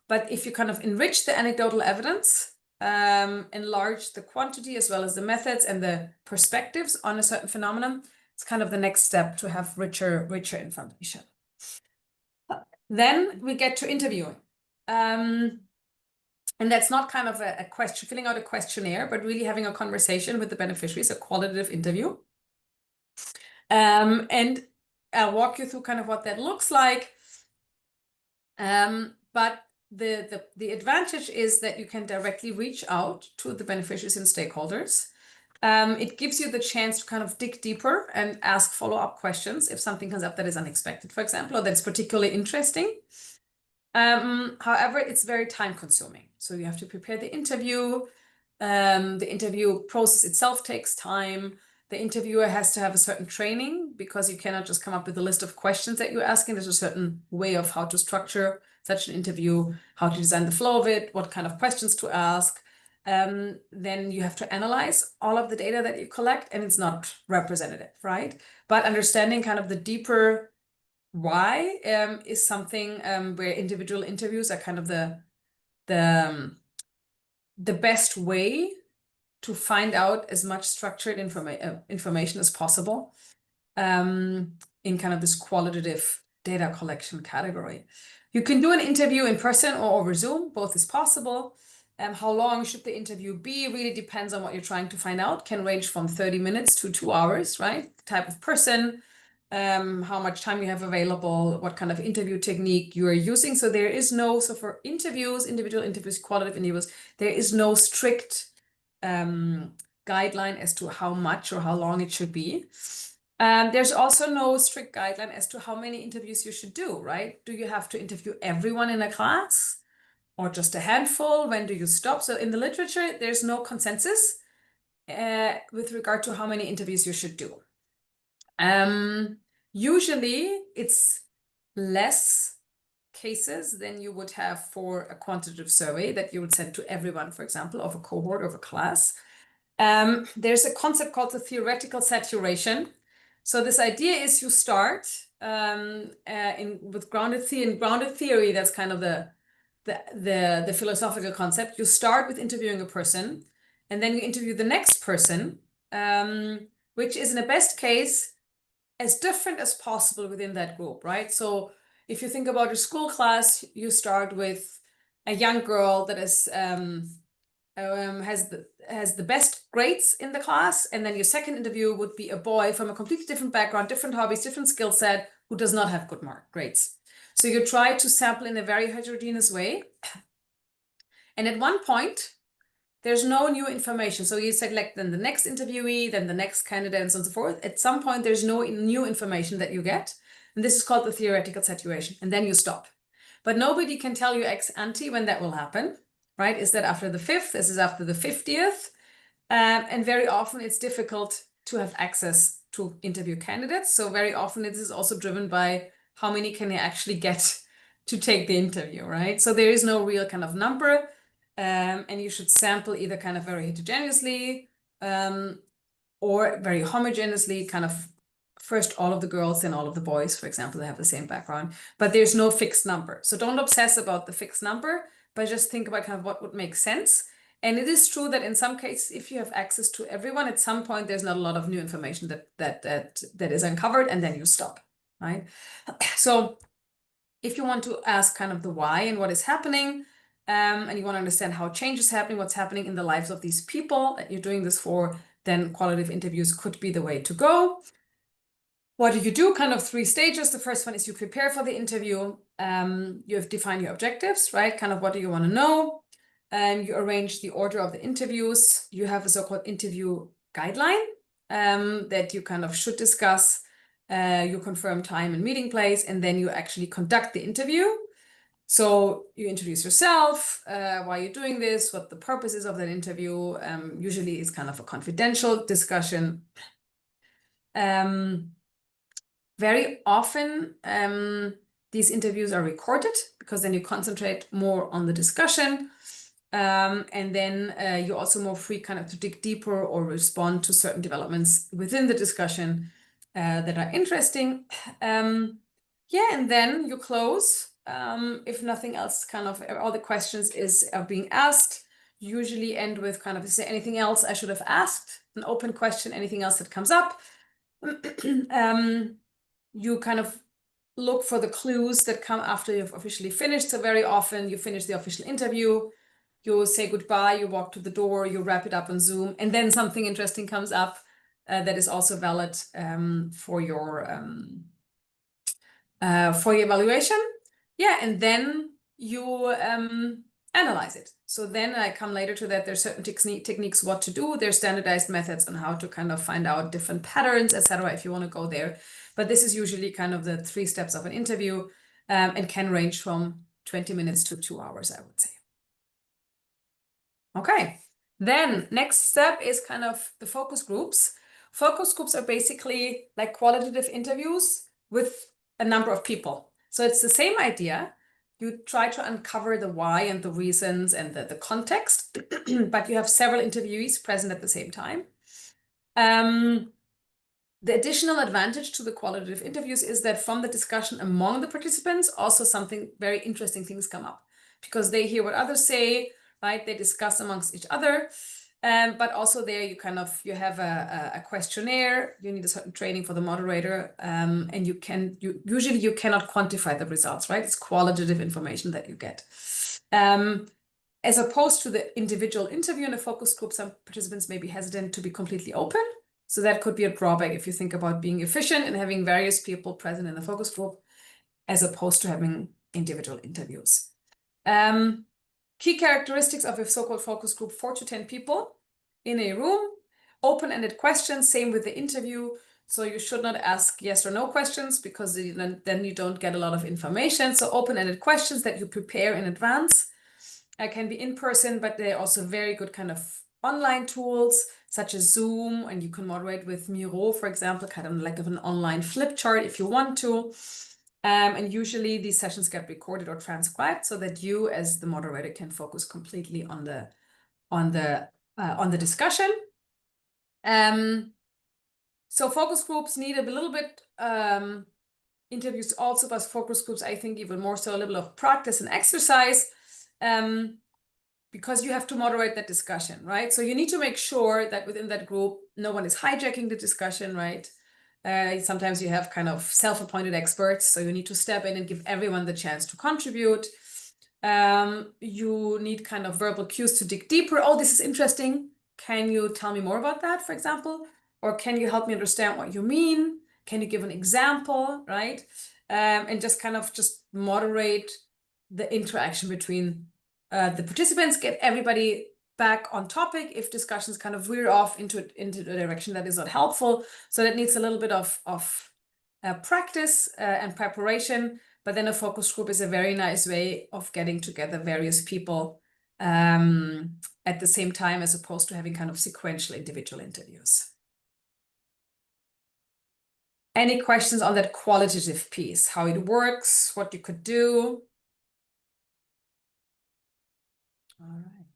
But if you kind of enrich the anecdotal evidence, enlarge the quantity as well as the methods and the perspectives on a certain phenomenon, it's kind of the next step to have richer information. Then we get to interviewing. And that's not kind of a question, filling out a questionnaire, but really having a conversation with the beneficiaries, a qualitative interview. And I'll walk you through kind of what that looks like. But the advantage is that you can directly reach out to the beneficiaries and stakeholders. It gives you the chance to kind of dig deeper and ask follow-up questions if something comes up that is unexpected, for example, or that's particularly interesting. However, it's very time consuming. So you have to prepare the interview. The interview process itself takes time. The interviewer has to have a certain training because you cannot just come up with a list of questions that you're asking. There's a certain way of how to structure such an interview, how to design the flow of it, what kind of questions to ask. Then you have to analyze all of the data that you collect, and it's not representative, right? But understanding kind of the deeper why is something where individual interviews are kind of the best way to find out as much structured information as possible in kind of this qualitative data collection category. You can do an interview in person or over Zoom, both is possible. How long should the interview be? Really depends on what you're trying to find out. Can range from 30 minutes to 2 hours, right? Type of person, how much time you have available, what kind of interview technique you are using. So there is no, so for interviews, individual interviews, qualitative interviews, there is no strict guideline as to how much or how long it should be. There's also no strict guideline as to how many interviews you should do, right? Do you have to interview everyone in a class or just a handful? When do you stop? So in the literature, there's no consensus with regard to how many interviews you should do. Usually it's less cases than you would have for a quantitative survey that you would send to everyone, for example, of a cohort, of a class. There's a concept called the theoretical saturation. So this idea is you start with grounded theory. That's kind of the philosophical concept. You start with interviewing a person, and then you interview the next person, which is in the best case as different as possible within that group, right? So if you think about a school class, you start with a young girl that is has the best grades in the class, and then your second interview would be a boy from a completely different background, different hobbies, different skill set, who does not have good grades. So you try to sample in a very heterogeneous way. And at one point, there's no new information. So you select then the next interviewee, then the next candidate, and so on and so forth. At some point, there's no new information that you get. And this is called the theoretical saturation. And then you stop. But nobody can tell you ex ante when that will happen, right? Is that after the 5th? This is after the 50th. And very often it's difficult to have access to interview candidates. So very often it is also driven by how many can you actually get to take the interview, right? So there is no real kind of number. And you should sample either kind of very heterogeneously or very homogeneously, kind of first all of the girls, then all of the boys, for example, they have the same background, but there's no fixed number. So don't obsess about the fixed number, but just think about kind of what would make sense. And it is true that in some cases, if you have access to everyone, at some point, there's not a lot of new information that is uncovered, and then you stop, right? So if you want to ask kind of the why and what is happening, and you want to understand how change is happening, what's happening in the lives of these people that you're doing this for, then qualitative interviews could be the way to go. What do you do? Kind of 3 stages. The first one is you prepare for the interview. You have defined your objectives, right? Kind of what do you want to know? You arrange the order of the interviews. You have a so-called interview guideline that you kind of should discuss. You confirm time and meeting place, and then you actually conduct the interview. So you introduce yourself, why you're doing this, what the purpose is of that interview. Usually it's kind of a confidential discussion. Very often, these interviews are recorded because then you concentrate more on the discussion. And then you're also more free kind of to dig deeper or respond to certain developments within the discussion that are interesting. Yeah, and then you close. If nothing else, kind of all the questions are being asked, usually end with kind of, is there anything else I should have asked? An open question, anything else that comes up. You kind of look for the clues that come after you've officially finished. So very often you finish the official interview, you say goodbye, you walk to the door, you wrap it up on Zoom, and then something interesting comes up that is also valid for your evaluation. Yeah, and then you analyze it. So then I come later to that. There's certain techniques what to do. There's standardized methods on how to kind of find out different patterns, etc. if you want to go there. But this is usually kind of the 3 steps of an interview and can range from 20 minutes to 2 hours, I would say. Okay, then next step is kind of the focus groups. Focus groups are basically like qualitative interviews with a number of people. So it's the same idea. You try to uncover the why and the reasons and the context, but you have several interviewees present at the same time. The additional advantage to the qualitative interviews is that from the discussion among the participants, also something very interesting things come up because they hear what others say, right? They discuss amongst each other. But also there you have a questionnaire, you need a certain training for the moderator, and usually you cannot quantify the results, right? It's qualitative information that you get. As opposed to the individual interview in a focus group, some participants may be hesitant to be completely open. So that could be a drawback if you think about being efficient and having various people present in the focus group, as opposed to having individual interviews. Key characteristics of a so-called focus group: 4 to 10 people in a room, open-ended questions, same with the interview. So you should not ask yes or no questions because then you don't get a lot of information. So open-ended questions that you prepare in advance can be in person, but they're also very good kind of online tools such as Zoom, and you can moderate with Miro, for example, kind of like an online flip chart if you want to. And usually these sessions get recorded or transcribed so that you as the moderator can focus completely on the discussion. So focus groups need a little bit interviews also, but focus groups, I think even more so a little of practice and exercise because you have to moderate that discussion, right? So you need to make sure that within that group, no one is hijacking the discussion, right? Sometimes you have kind of self-appointed experts, so you need to step in and give everyone the chance to contribute. You need kind of verbal cues to dig deeper. Oh, this is interesting. Can you tell me more about that, for example? Or can you help me understand what you mean? Can you give an example, right? And just kind of moderate the interaction between the participants, get everybody back on topic if discussions kind of veer off into a direction that is not helpful. So that needs a little bit of practice and preparation. But then a focus group is a very nice way of getting together various people at the same time, as opposed to having kind of sequential individual interviews. Any questions on that qualitative piece, how it works, what you could do? All right.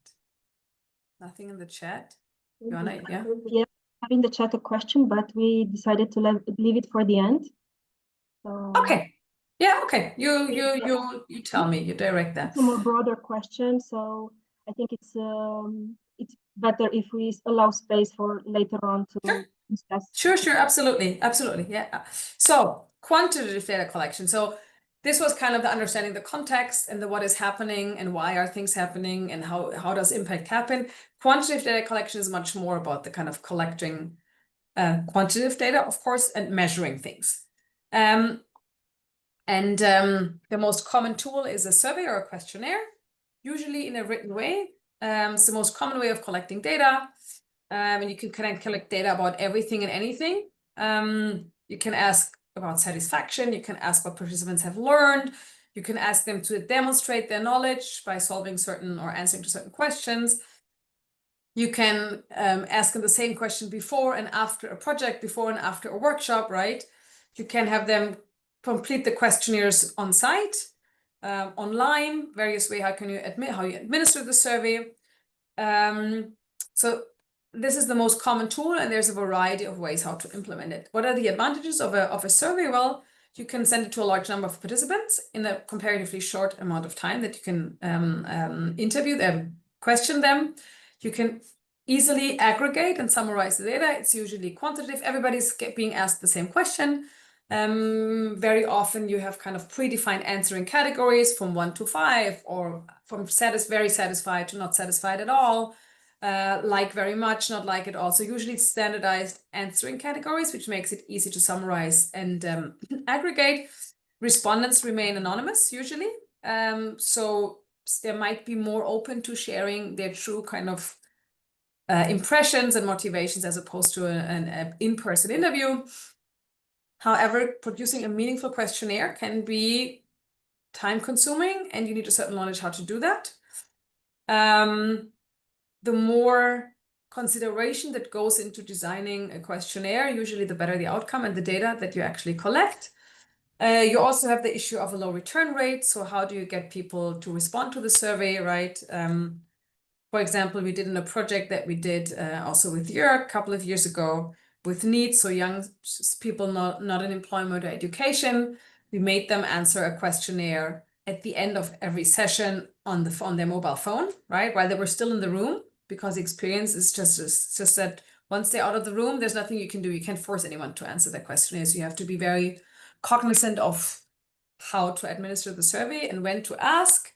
Nothing in the chat. Joanna, yeah? Yeah, I have in the chat a question, but we decided to leave it for the end. So, okay. Yeah, okay. You tell me, you direct that. It's a more broader question, so I think it's better if we allow space for later on to discuss. Sure, absolutely, yeah. So quantitative data collection. So this was kind of the understanding the context and the what is happening and why are things happening and how does impact happen. Quantitative data collection is much more about the kind of collecting quantitative data, of course, and measuring things. The most common tool is a survey or a questionnaire, usually in a written way. It's the most common way of collecting data. And you can collect data about everything and anything. You can ask about satisfaction. You can ask what participants have learned. You can ask them to demonstrate their knowledge by solving certain or answering to certain questions. You can ask them the same question before and after a project, before and after a workshop, right? You can have them complete the questionnaires on site, online, various ways how you administer the survey. So this is the most common tool, and there's a variety of ways how to implement it. What are the advantages of a survey? Well, you can send it to a large number of participants in a comparatively short amount of time that you can interview them, question them. You can easily aggregate and summarize the data. It's usually quantitative. Everybody's being asked the same question. Very often you have kind of predefined answering categories from 1 to 5, or from very satisfied to not satisfied at all, like very much, not like at all. So usually it's standardized answering categories, which makes it easy to summarize and aggregate. Respondents remain anonymous usually. So they might be more open to sharing their true kind of impressions and motivations as opposed to an in-person interview. However, producing a meaningful questionnaire can be time-consuming, and you need a certain knowledge how to do that. The more consideration that goes into designing a questionnaire, usually the better the outcome and the data that you actually collect. You also have the issue of a low return rate. So how do you get people to respond to the survey, right? For example, we did in a project that we did also with Europe a couple of years ago with NEET, so young people not in employment or education. We made them answer a questionnaire at the end of every session on their mobile phone, right? While they were still in the room, because the experience is just that once they're out of the room, there's nothing you can do. You can't force anyone to answer the questionnaire. So you have to be very cognizant of how to administer the survey and when to ask.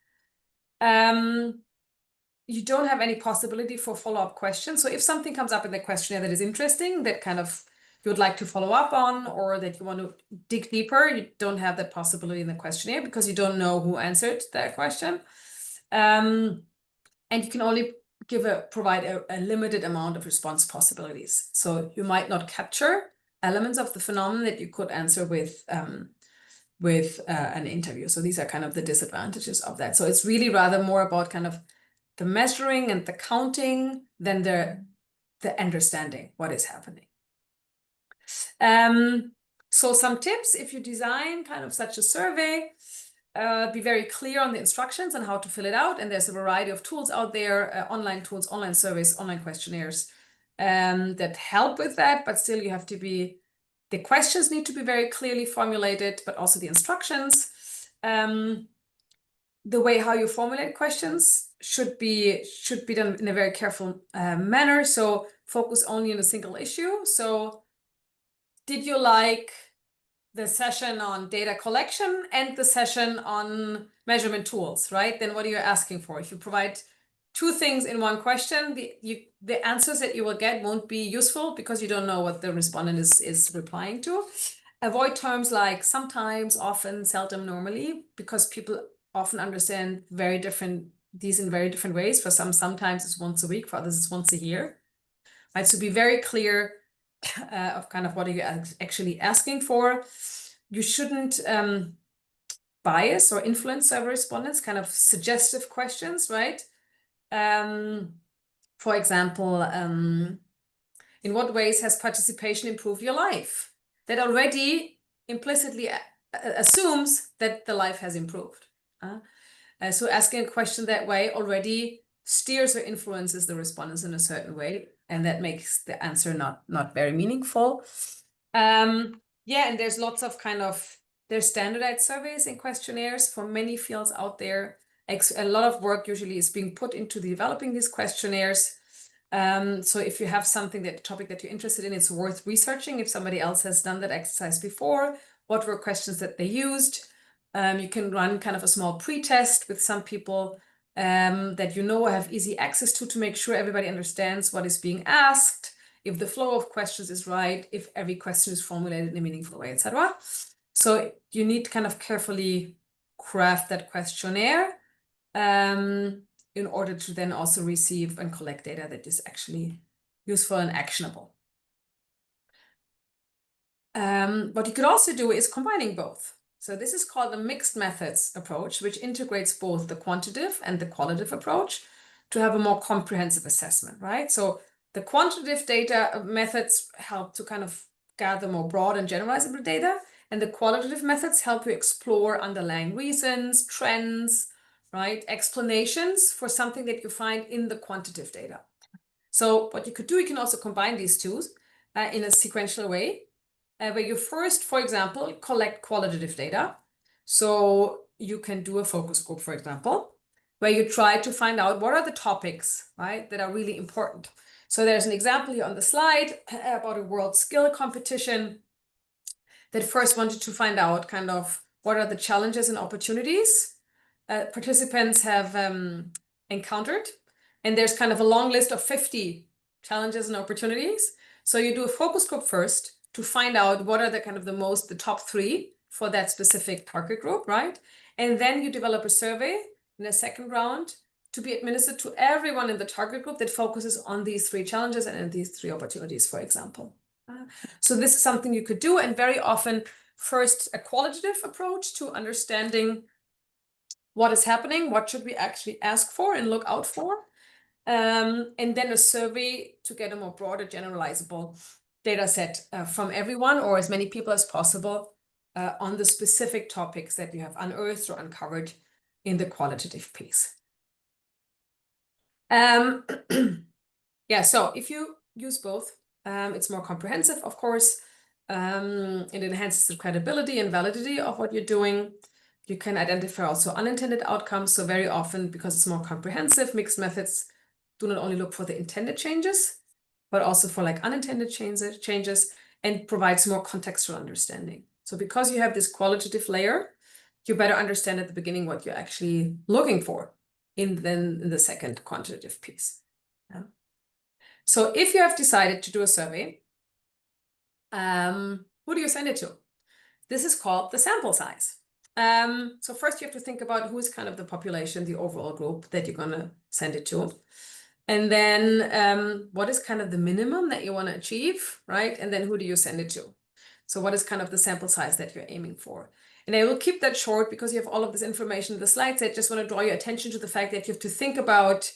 You don't have any possibility for follow-up questions. So if something comes up in the questionnaire that is interesting, that kind of you would like to follow up on, or that you want to dig deeper, you don't have that possibility in the questionnaire because you don't know who answered that question. And you can only provide a limited amount of response possibilities. So you might not capture elements of the phenomenon that you could answer with an interview. So these are kind of the disadvantages of that. So it's really rather more about kind of the measuring and the counting than the understanding what is happening. So some tips, if you design kind of such a survey, be very clear on the instructions on how to fill it out. And there's a variety of tools out there, online tools, online surveys, online questionnaires that help with that. But still you have to the questions need to be very clearly formulated, but also the instructions. The way how you formulate questions should be done in a very careful manner. So focus only on a single issue. So did you like the session on data collection and the session on measurement tools, right? Then what are you asking for? If you provide two things in one question, the answers that you will get won't be useful because you don't know what the respondent is replying to. Avoid terms like sometimes, often, seldom, normally, because people often understand these in very different ways. For sometimes it's once a week, for others it's once a year. Right, so be very clear of kind of what are you actually asking for. You shouldn't bias or influence survey respondents, kind of suggestive questions, right? For example, in what ways has participation improved your life? That already implicitly assumes that the life has improved. So asking a question that way already steers or influences the respondents in a certain way, and that makes the answer not very meaningful. Yeah, and there's lots of there's standardized surveys and questionnaires for many fields out there. A lot of work usually is being put into developing these questionnaires. So if you have topic that you're interested in, it's worth researching. If somebody else has done that exercise before, what were questions that they used? You can run kind of a small pre-test with some people that have easy access to make sure everybody understands what is being asked, if the flow of questions is right, if every question is formulated in a meaningful way, etc. So you need to kind of carefully craft that questionnaire in in order to then also receive and collect data that is actually useful and actionable. What you could also do is combining both. So this is called a mixed methods approach, which integrates both the quantitative and the qualitative approach to have a more comprehensive assessment, right? So the quantitative data methods help to kind of gather more broad and generalizable data, and the qualitative methods help you explore underlying reasons, trends, right? Explanations for something that you find in the quantitative data. So what you could do, you can also combine these two in a sequential way, where you first, for example, collect qualitative data. So you can do a focus group, for example, where you try to find out what are the topics, right, that are really important. So there's an example here on the slide about a world skill competition that first wanted to find out kind of what are the challenges and opportunities participants have encountered. And there's kind of a long list of 50 challenges and opportunities. So you do a focus group first to find out what are the top 3 for that specific target group, right? And then you develop a survey in a second round to be administered to everyone in the target group that focuses on these 3 challenges and these 3 opportunities, for example. So this is something you could do, and very often first a qualitative approach to understanding what is happening, what should we actually ask for and look out for, and then a survey to get a more broader generalizable data set from everyone or as many people as possible on the specific topics that you have unearthed or uncovered in the qualitative piece. Yeah, so if you use both, it's more comprehensive, of course. It enhances the credibility and validity of what you're doing. You can identify also unintended outcomes. So very often, because it's more comprehensive, mixed methods do not only look for the intended changes, but also for like unintended changes and provides more contextual understanding. So because you have this qualitative layer, you better understand at the beginning what you're actually looking for in the second quantitative piece. Yeah. So if you have decided to do a survey, who do you send it to? This is called the sample size. So first you have to think about who is kind of the population, the overall group that you're going to send it to. And then what is kind of the minimum that you want to achieve, right? And then who do you send it to? So what is kind of the sample size that you're aiming for? And I will keep that short because you have all of this information in the slides. I just want to draw your attention to the fact that you have to think about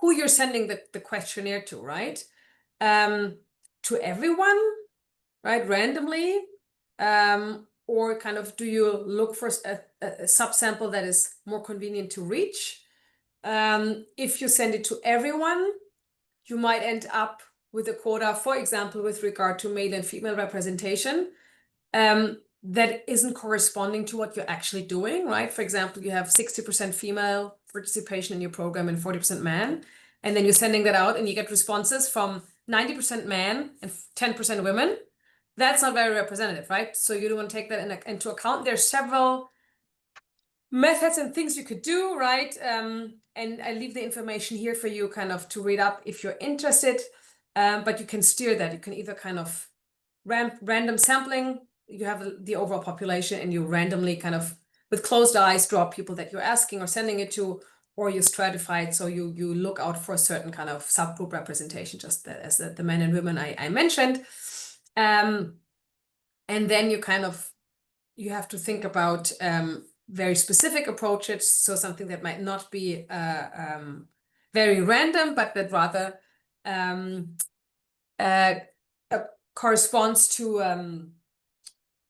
who you're sending the questionnaire to, right? To everyone, right? Randomly? Or kind of do you look for a subsample that is more convenient to reach? If you send it to everyone, you might end up with a quota, for example, with regard to male and female representation, that isn't corresponding to what you're actually doing, right? For example, you have 60% female participation in your program and 40% men, and then you're sending that out and you get responses from 90% men and 10% women. That's not very representative, right? So you don't want to take that into account. There's several methods and things you could do, right? And I leave the information here for you kind of to read up if you're interested, but you can steer that. You can either kind of random sampling, you have the overall population and you randomly kind of with closed eyes draw people that you're asking or sending it to, or you stratify it so you look out for a certain kind of subgroup representation, just as the men and women I mentioned. And then you have to think about very specific approaches, so something that might not be very random, but that rather corresponds to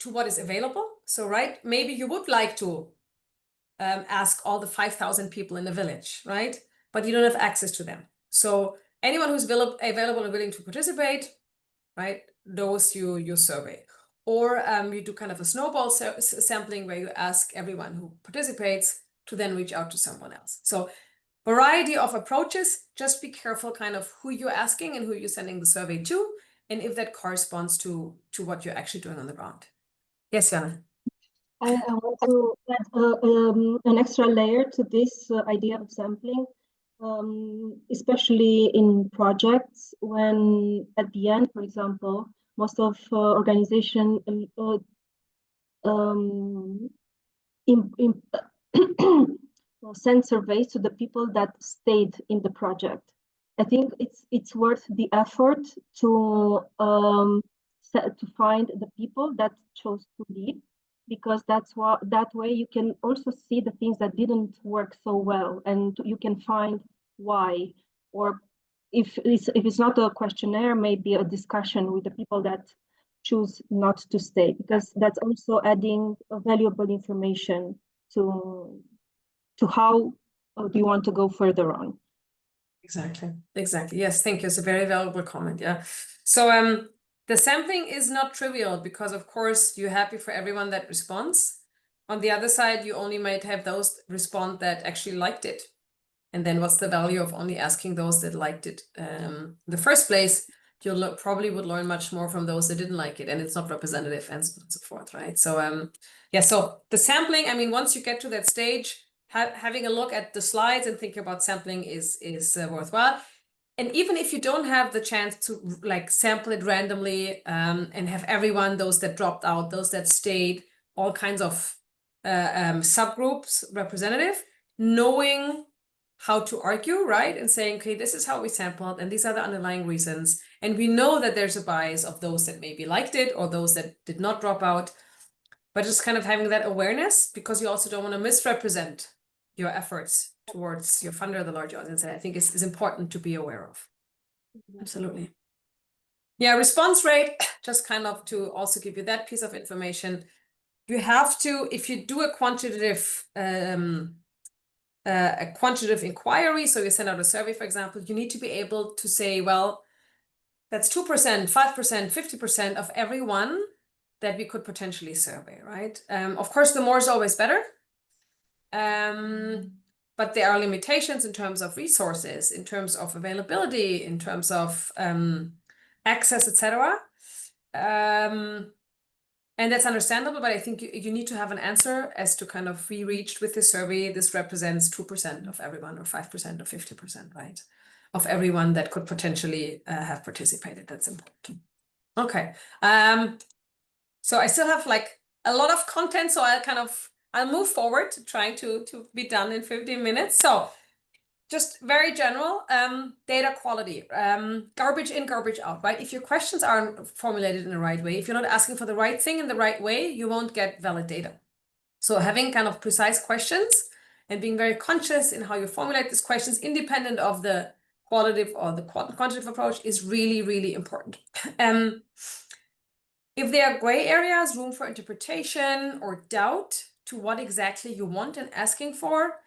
what is available. So, right, maybe you would like to ask all the 5,000 people in the village, right? But you don't have access to them. So anyone who's available and willing to participate, right, those you survey. Or you do kind of a snowball sampling where you ask everyone who participates to then reach out to someone else. So variety of approaches, just be careful kind of who you're asking and who you're sending the survey to, and if that corresponds to what you're actually doing on the ground. Yes, Jana. I want to add an extra layer to this idea of sampling, especially in projects when at the end, for example, most of organizations send surveys to the people that stayed in the project. I think it's worth the effort to find the people that chose to leave, because that way you can also see the things that didn't work so well, and you can find why. Or if it's not a questionnaire, maybe a discussion with the people that choose not to stay, because that's also adding valuable information to how do you want to go further on. Exactly. Yes, thank you. It's a very valuable comment. Yeah. So the sampling is not trivial, because of course you're happy for everyone that responds. On the other side, you only might have those respond that actually liked it. And then what's the value of only asking those that liked it? In the first place, you'll probably would learn much more from those that didn't like it, and it's not representative, and so on and so forth, right? So yeah, so the sampling, I mean, once you get to that stage, having a look at the slides and thinking about sampling is worthwhile. And even if you don't have the chance to like sample it randomly and have everyone, those that dropped out, those that stayed, all kinds of subgroups representative, knowing how to argue, right? And saying, okay, this is how we sampled, and these are the underlying reasons. And we know that there's a bias of those that maybe liked it or those that did not drop out. But just kind of having that awareness, because you also don't want to misrepresent your efforts towards your funder, the large audience, I think is important to be aware of. Absolutely. Yeah, response rate, just kind of to also give you that piece of information. You have to, if you do a quantitative inquiry, so you send out a survey, for example, you need to be able to say, well, that's 2%, 5%, 50% of everyone that we could potentially survey, right? Of course, the more is always better. But there are limitations in terms of resources, in terms of availability, in terms of access, etc. And that's understandable, but I think you need to have an answer as to kind of, we reached with this survey, this represents 2% of everyone, or 5% or 50%, right? Of everyone that could potentially have participated. That's important. Okay. So I still have like a lot of content, so I'll move forward to trying to be done in 15 minutes. So just very general, data quality, garbage in, garbage out, right? If your questions aren't formulated in the right way, if you're not asking for the right thing in the right way, you won't get valid data. So having kind of precise questions and being very conscious in how you formulate these questions, independent of the qualitative or the quantitative approach, is really, really important. If there are gray areas, room for interpretation or doubt to what exactly you want and asking for,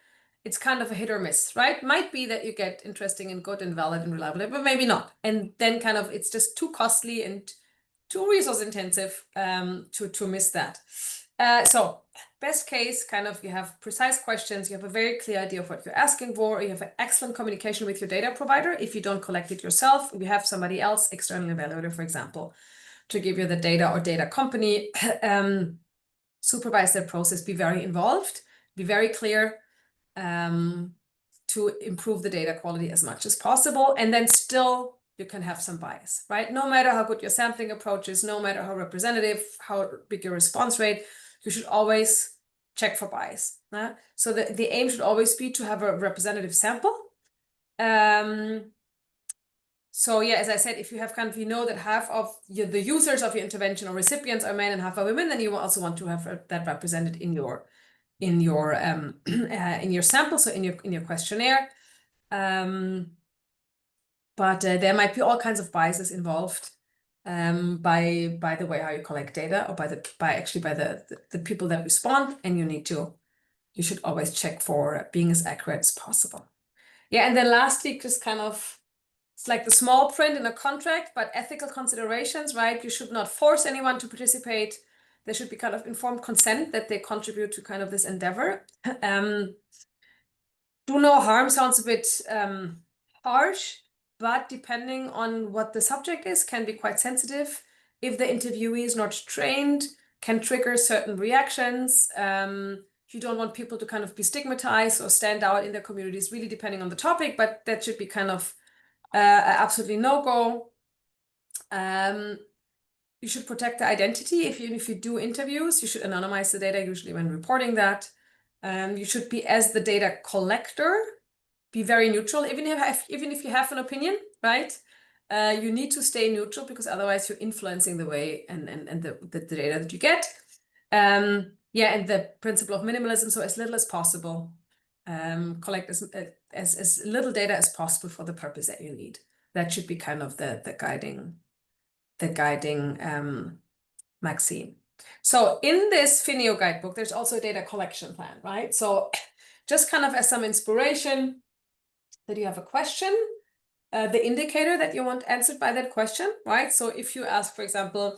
it's kind of a hit or miss, right? Might be that you get interesting and good and valid and reliable, but maybe not. And then kind of it's just too costly and too resource intensive to miss that. So best case, kind of you have precise questions, you have a very clear idea of what you're asking for, you have an excellent communication with your data provider. If you don't collect it yourself, you have somebody else, external evaluator, for example, to give you the data, or data company, supervise that process, be very involved, be very clear, to improve the data quality as much as possible. And then still you can have some bias, right? No matter how good your sampling approach is, no matter how representative, how big your response rate, you should always check for bias. So the aim should always be to have a representative sample. So yeah, as I said, if you have kind of, you know that half of the users of your intervention or recipients are men and half are women, then you also want to have that represented in your sample, so in your questionnaire. But there might be all kinds of biases involved by the way how you collect data, or by the people that respond, and you should always check for being as accurate as possible. Yeah, and then lastly, just kind of, it's like the small print in a contract, but ethical considerations, right? You should not force anyone to participate. There should be kind of informed consent that they contribute to kind of this endeavor. Do no harm sounds a bit harsh, but depending on what the subject is, can be quite sensitive. If the interviewee is not trained, can trigger certain reactions. You don't want people to kind of be stigmatized or stand out in their communities, really depending on the topic, but that should be kind of absolutely no-go. You should protect the identity. If you do interviews, you should anonymize the data, usually when reporting that. You should be, as the data collector, be very neutral, even if you have an opinion, right? You need to stay neutral, because otherwise you're influencing the way and the data that you get. Yeah, and the principle of minimalism, so as little as possible. Collect as little data as possible for the purpose that you need. That should be kind of the guiding maxim. So in this FINEO guidebook, there's also a data collection plan, right? So just kind of as some inspiration, that you have a question, the indicator that you want answered by that question, right? So if you ask, for example,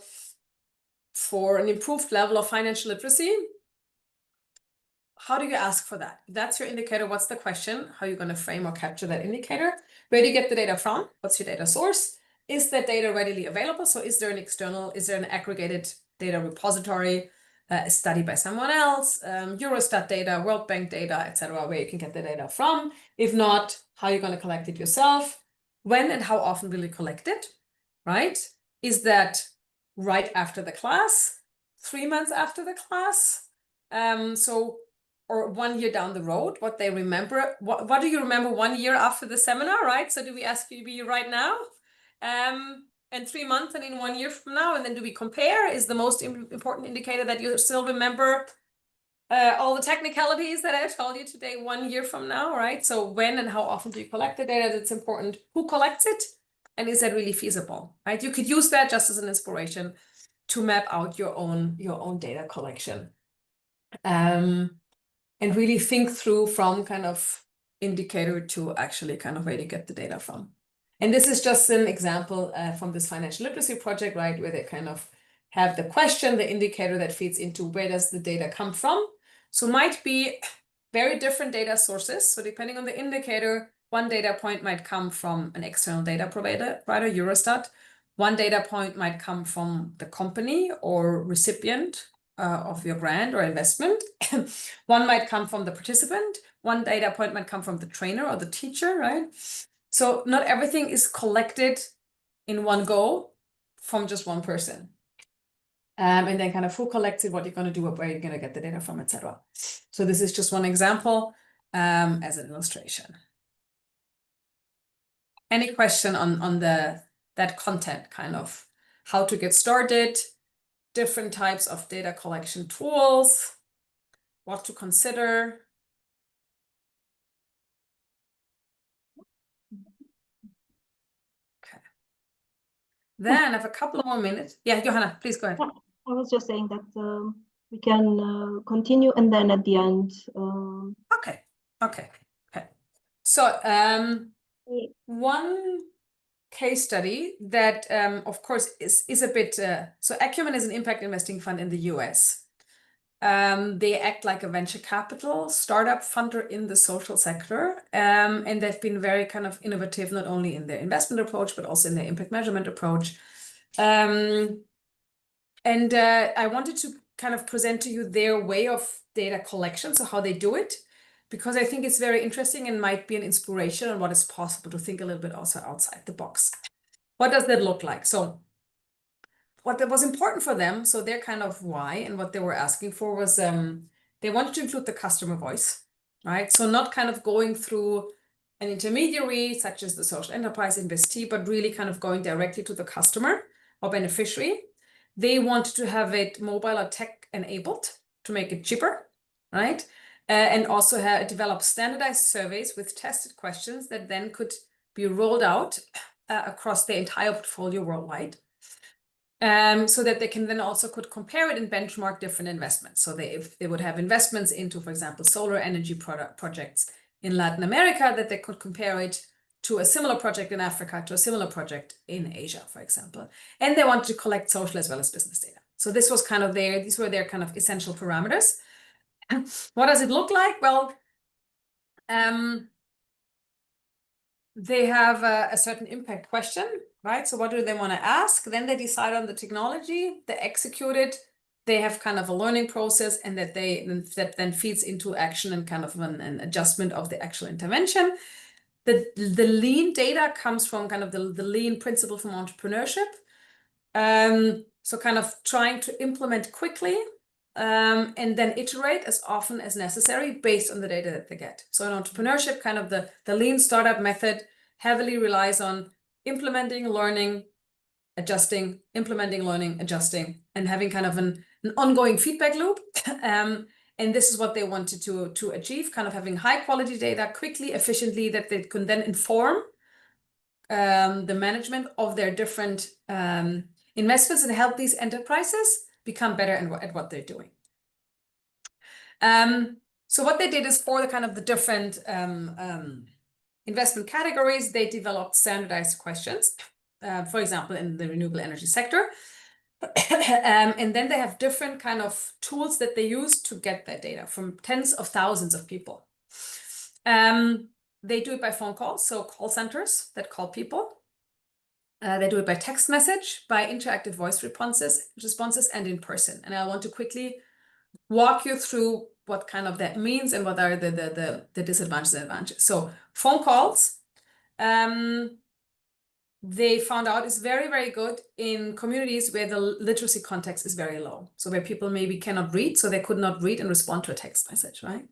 for an improved level of financial literacy, how do you ask for that? If that's your indicator, what's the question? How are you going to frame or capture that indicator? Where do you get the data from? What's your data source? Is that data readily available? So is there an aggregated data repository, a study by someone else, Eurostat data, World Bank data, etc., where you can get the data from? If not, how are you going to collect it yourself? When and how often will you collect it, right? Is that right after the class, 3 months after the class? Or 1 year down the road, what they remember. What do you remember 1 year after the seminar, right? So do we ask you right now? And 3 months and in 1 year from now? And then do we compare? Is the most important indicator that you still remember all the technicalities that I told you today 1 year from now, right? So when and how often do you collect the data? That's important. Who collects it? And is that really feasible, right? You could use that just as an inspiration to map out your own data collection. And really think through from kind of indicator to actually kind of where to get the data from. And this is just an example from this financial literacy project, right, where they kind of have the question, the indicator that feeds into where does the data come from. So might be very different data sources. So depending on the indicator, one data point might come from an external data provider, Eurostat. One data point might come from the company or recipient of your grant or investment. One might come from the participant. One data point might come from the trainer or the teacher, right? So not everything is collected in one go from just one person. And then kind of who collects it, what you're going to do, where you're going to get the data from, etc. So this is just one example as an illustration. Any question on that content, kind of how to get started, different types of data collection tools, what to consider? Okay. Then I have a couple more minutes. Yeah, Johanna, please go ahead. I was just saying that we can continue, and then at the end. Okay. So one case study that, of course, is a bit. So Acumen is an impact investing fund in the US. They act like a venture capital startup funder in the social sector, and they've been very kind of innovative, not only in their investment approach, but also in their impact measurement approach. And I wanted to kind of present to you their way of data collection, so how they do it, because I think it's very interesting and might be an inspiration on what is possible to think a little bit also outside the box. What does that look like? So what was important for them, so their kind of why and what they were asking for was they wanted to include the customer voice, right? So not kind of going through an intermediary such as the social enterprise investee, but really kind of going directly to the customer or beneficiary. They wanted to have it mobile or tech enabled to make it cheaper, right? And also develop standardized surveys with tested questions that then could be rolled out across the entire portfolio worldwide. So that they can then also could compare it and benchmark different investments. So if they would have investments into, for example, solar energy projects in Latin America, that they could compare it to a similar project in Africa, to a similar project in Asia, for example. And they wanted to collect social as well as business data. So this was kind of these were their kind of essential parameters. What does it look like? Well, they have a certain impact question, right? So what do they want to ask? Then they decide on the technology, they execute it, they have kind of a learning process, and that then feeds into action and kind of an adjustment of the actual intervention. The lean data comes from kind of the lean principle from entrepreneurship. So kind of trying to implement quickly and then iterate as often as necessary based on the data that they get. So in entrepreneurship, kind of the lean startup method heavily relies on implementing, learning, adjusting, implementing, learning, adjusting, and having kind of an ongoing feedback loop. And this is what they wanted to achieve, kind of having high quality data quickly, efficiently, that they can then inform the management of their different investments and help these enterprises become better at what they're doing. So what they did is for the kind of the different investment categories, they developed standardized questions, for example, in the renewable energy sector. And then they have different kind of tools that they use to get that data from tens of thousands of people. They do it by phone calls, so call centers that call people. They do it by text message, by interactive voice responses, and in person. And I want to quickly walk you through what kind of that means and what are the disadvantages and advantages. So phone calls, they found out is very, very good in communities where the literacy context is very low. So where people maybe cannot read, so they could not read and respond to a text message, right?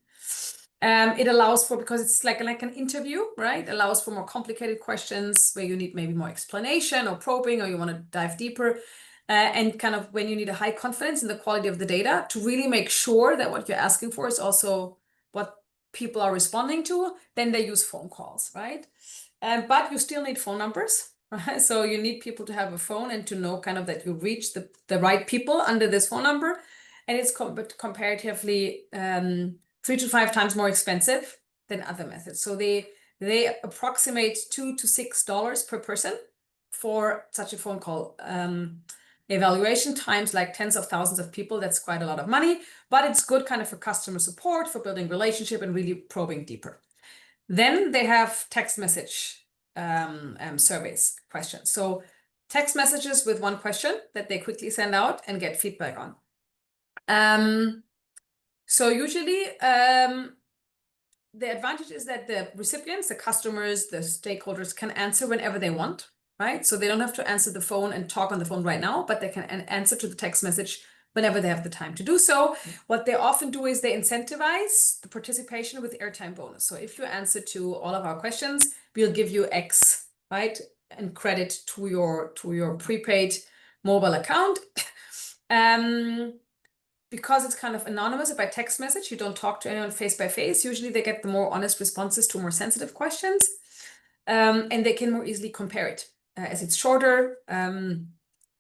It allows for, because it's like an interview, right? Allows for more complicated questions where you need maybe more explanation or probing, or you want to dive deeper. And kind of when you need a high confidence in the quality of the data to really make sure that what you're asking for is also what people are responding to, then they use phone calls, right? But you still need phone numbers, right? So you need people to have a phone and to know kind of that you reach the right people under this phone number. And it's comparatively 3 to 5 times more expensive than other methods. So they approximate $2 to $6 per person for such a phone call. Evaluation times like tens of thousands of people, that's quite a lot of money, but it's good kind of for customer support, for building relationship and really probing deeper. Then they have text message surveys questions. So text messages with one question that they quickly send out and get feedback on. So usually the advantage is that the recipients, the customers, the stakeholders can answer whenever they want, right? So they don't have to answer the phone and talk on the phone right now, but they can answer to the text message whenever they have the time to do so. What they often do is they incentivize the participation with airtime bonus. So if you answer to all of our questions, we'll give you X, right? And credit to your prepaid mobile account. Because it's kind of anonymous by text message, you don't talk to anyone face by face. Usually they get the more honest responses to more sensitive questions. And they can more easily compare it as it's shorter and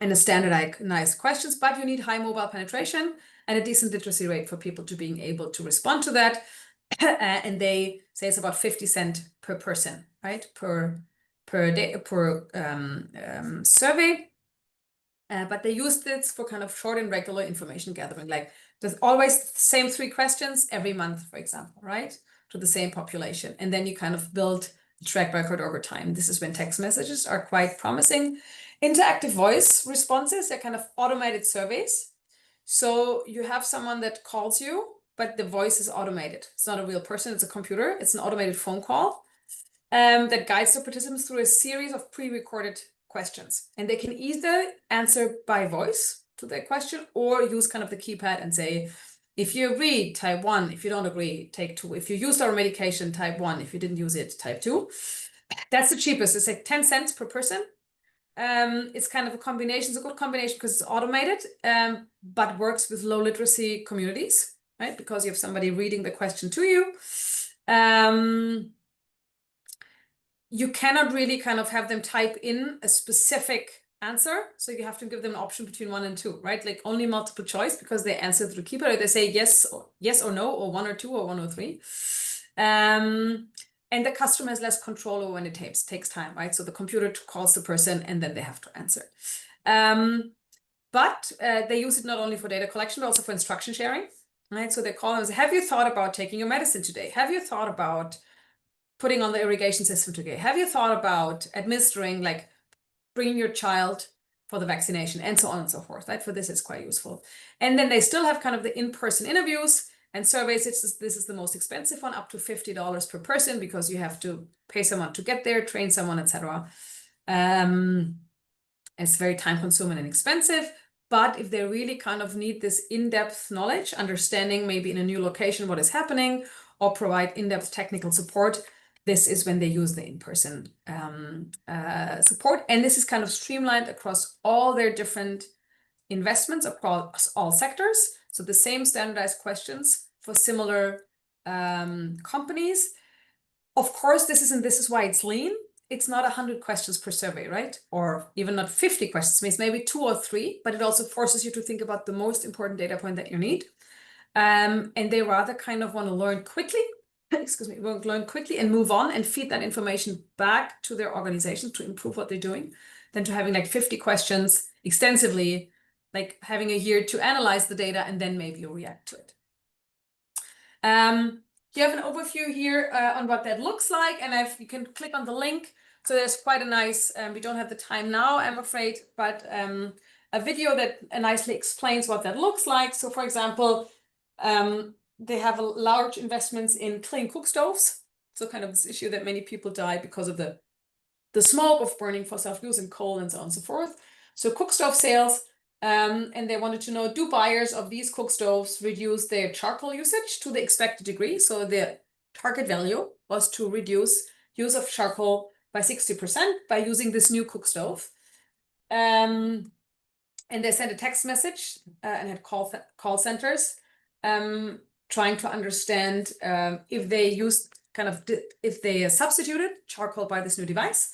a standardized questions, but you need high mobile penetration and a decent literacy rate for people to being able to respond to that. And they say it's about 50 cents per person, right? Per day, per survey. But they use this for kind of short and regular information gathering. Like there's always the same 3 questions every month, for example, right? To the same population. And then you kind of build a track record over time. This is when text messages are quite promising. Interactive voice responses are kind of automated surveys. So you have someone that calls you, but the voice is automated. It's not a real person, it's a computer. It's an automated phone call that guides the participants through a series of pre-recorded questions. And they can either answer by voice to their question or use kind of the keypad and say, if you agree, type 1. If you don't agree, take 2. If you used our medication, type 1. If you didn't use it, type 2. That's the cheapest. It's like 10 cents per person. It's kind of a combination. It's a good combination because it's automated, but works with low literacy communities, right? Because you have somebody reading the question to you. You cannot really kind of have them type in a specific answer. So you have to give them an option between 1 and 2, right? Like only multiple choice because they answer through keypad. Or they say yes or no, or 1 or 2 or 1 or 3. And the customer has less control over when it takes time, right? So the computer calls the person and then they have to answer. But they use it not only for data collection, but also for instruction sharing, right? So they call and say, have you thought about taking your medicine today? Have you thought about putting on the irrigation system today? Have you thought about administering, like bringing your child for the vaccination and so on and so forth, right? For this, it's quite useful. And then they still have kind of the in-person interviews and surveys. This is the most expensive one, up to $50 per person because you have to pay someone to get there, train someone, etc. It's very time consuming and expensive, But if they really kind of need this in-depth knowledge, understanding maybe in a new location what is happening, or provide in-depth technical support, this is when they use the in-person support. And this is kind of streamlined across all their different investments across all sectors. So the same standardized questions for similar companies. Of course, this is why it's lean. It's not 100 questions per survey, right? Or even not 50 questions, it's maybe 2 or 3, but it also forces you to think about the most important data point that you need. And they rather kind of want to learn quickly, learn quickly and move on and feed that information back to their organization to improve what they're doing, than to having like 50 questions extensively, like having a year to analyze the data and then maybe react to it. You have an overview here on what that looks like, and you can click on the link. So there's quite a nice, we don't have the time now, I'm afraid, but a video that nicely explains what that looks like. So for example, they have large investments in clean cook stoves. So kind of this issue that many people die because of the smoke of burning fossil fuels and coal and so on and so forth. So cook stove sales, and they wanted to know, do buyers of these cook stoves reduce their charcoal usage to the expected degree? So the target value was to reduce use of charcoal by 60% by using this new cook stove. And they sent a text message and had call centers trying to understand if they if they substituted charcoal by this new device.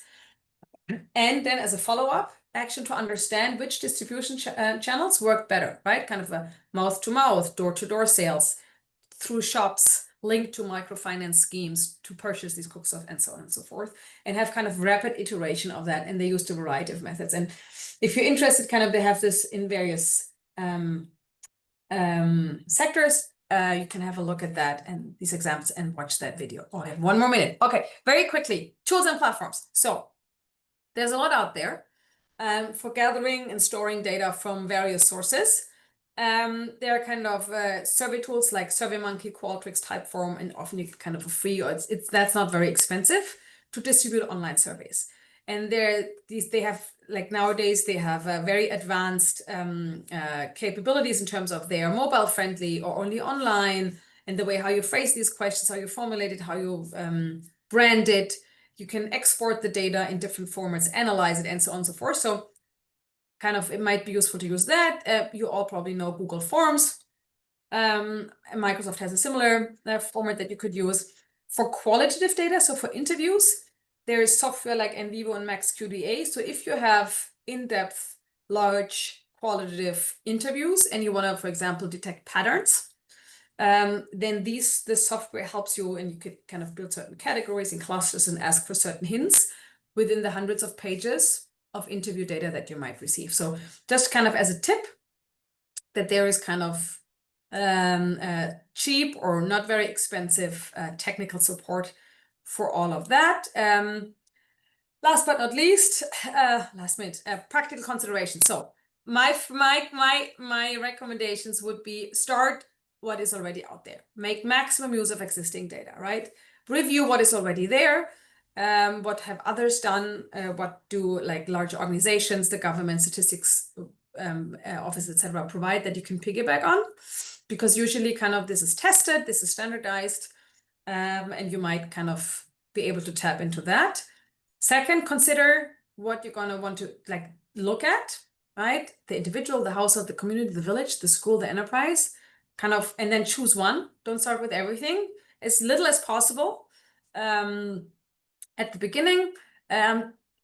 And then as a follow-up action to understand which distribution channels work better, right? Kind of a mouth-to-mouth, door-to-door sales through shops linked to microfinance schemes to purchase these cook stoves and so on and so forth, and have kind of rapid iteration of that. And they used a variety of methods. And if you're interested, kind of they have this in various sectors. You can have a look at that and these examples and watch that video. Oh, I have 1 more minute. Okay, very quickly, tools and platforms. So there's a lot out there for gathering and storing data from various sources. There are kind of survey tools like SurveyMonkey, Qualtrics, Typeform, and often you get kind of a free, or that's not very expensive to distribute online surveys. And they have, like nowadays, they have very advanced capabilities in terms of they are mobile friendly or only online, and the way how you phrase these questions, how you formulate it, how you brand it. You can export the data in different formats, analyze it, and so on and so forth. So kind of, it might be useful to use that. You all probably know Google Forms. Microsoft has a similar format that you could use for qualitative data. So for interviews, there is software like NVivo and MaxQDA. So if you have in-depth, large qualitative interviews and you want to, for example, detect patterns, then this software helps you, and you could kind of build certain categories and clusters and ask for certain hints within the hundreds of pages of interview data that you might receive. So just kind of as a tip, that there is kind of cheap or not very expensive technical support for all of that. Last but not least, last minute, practical consideration. So my recommendations would be start what is already out there. Make maximum use of existing data, right? Review what is already there. What have others done? What do like large organizations, the government statistics office, etc., provide that you can piggyback on? Because usually kind of this is tested, this is standardized, and you might kind of be able to tap into that. Second, consider what you're gonna want to like look at, right? The individual, the household, the community, the village, the school, the enterprise, kind of, and then choose one. Don't start with everything. As little as possible at the beginning.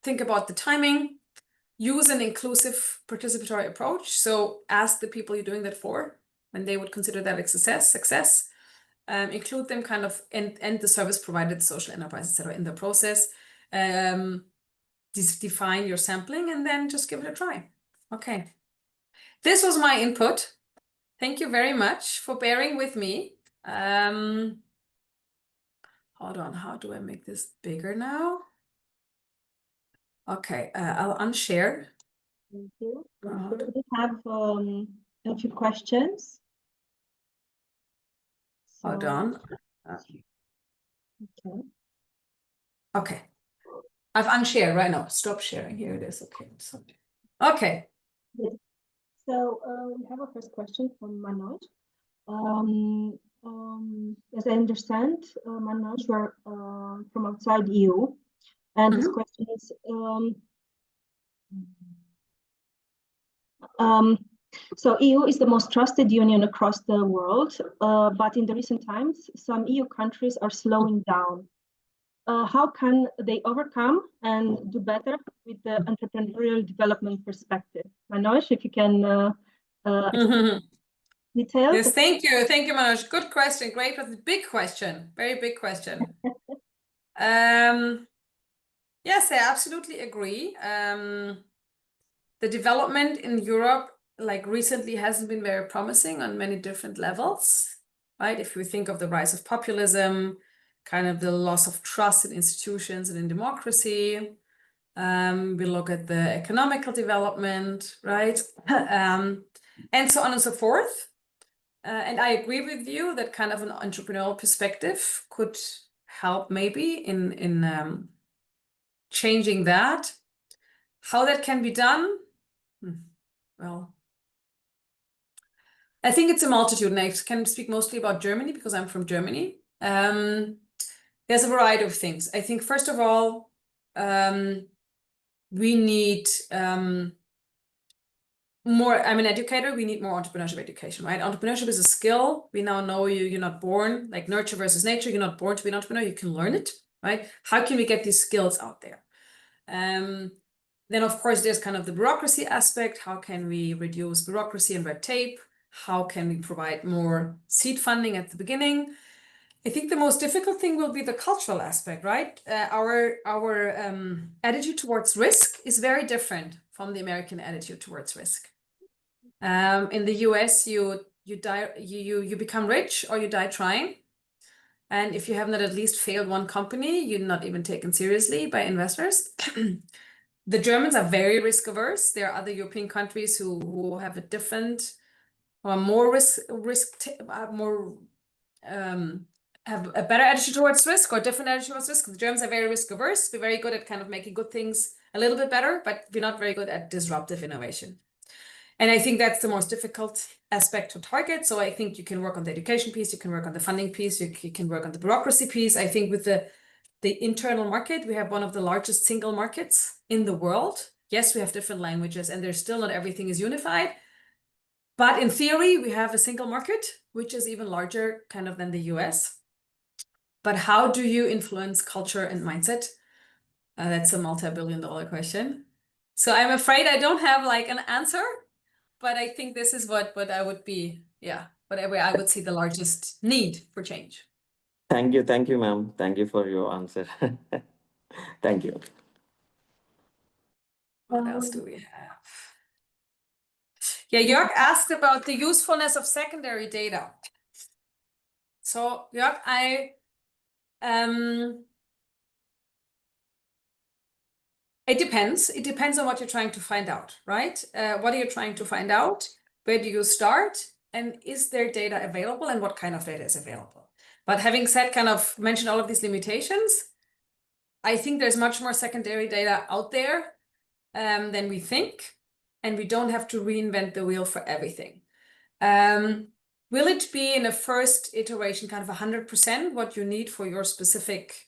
Think about the timing. Use an inclusive participatory approach. So ask the people you're doing that for, and they would consider that a success. Include them kind of, and the service provider, the social enterprise, etc., in the process. Define your sampling and then just give it a try. Okay. This was my input. Thank you very much for bearing with me. Hold on, how do I make this bigger now? Okay, I'll unshare. Thank you. We have a few questions. Hold on. Okay. Okay. I've unshared right now. Stop sharing. Here it is. Okay. Okay. So we have a first question from Manoj. As I understand, Manoj, we're from outside EU, and this question is, so EU is the most trusted union across the world, but in the recent times, some EU countries are slowing down. How can they overcome and do better with the entrepreneurial development perspective? Manoj, if you can detail. Yes, thank you. Thank you, Manoj. Good question. Great. Big question. Very big question. Yes, I absolutely agree. The development in Europe, like recently, hasn't been very promising on many different levels, right? If we think of the rise of populism, kind of the loss of trust in institutions and in democracy, we look at the economical development, right? And so on and so forth. And I agree with you that kind of an entrepreneurial perspective could help maybe in changing that. How that can be done? Well, I think it's a multitude, and I can speak mostly about Germany because I'm from Germany. There's a variety of things. I think, first of all, we need more, I'm an educator, we need more entrepreneurship education, right? Entrepreneurship is a skill. We now know you're not born, like nurture versus nature, you're not born to be an entrepreneur, you can learn it, right? How can we get these skills out there? Then, of course, there's kind of the bureaucracy aspect. How can we reduce bureaucracy and red tape? How can we provide more seed funding at the beginning? I think the most difficult thing will be the cultural aspect, right? Our attitude towards risk is very different from the American attitude towards risk. In the US, you become rich or you die trying. And if you have not at least failed one company, you're not even taken seriously by investors. The Germans are very risk averse. There are other European countries who have a different or more have a better attitude towards risk or different attitude towards risk. The Germans are very risk averse. We're very good at kind of making good things a little bit better, but we're not very good at disruptive innovation. And I think that's the most difficult aspect to target. So I think you can work on the education piece, you can work on the funding piece, you can work on the bureaucracy piece. I think with the internal market, we have one of the largest single markets in the world. Yes, we have different languages and there's still not everything is unified. But in theory, we have a single market, which is even larger kind of than the US. But how do you influence culture and mindset? That's a multi-billion-dollar question. So I'm afraid I don't have like an answer, but I think this is what I would be, whatever I would see the largest need for change. Thank you, ma'am. Thank you for your answer. Thank you. What else do we have? Yeah, Jörg asked about the usefulness of secondary data. So Jörg, it depends. It depends on what you're trying to find out, right? What are you trying to find out? Where do you start? And is there data available? And what kind of data is available? But having said, kind of mentioned all of these limitations, I think there's much more secondary data out there than we think. And we don't have to reinvent the wheel for everything. Will it be in a first iteration kind of 100% what you need for your specific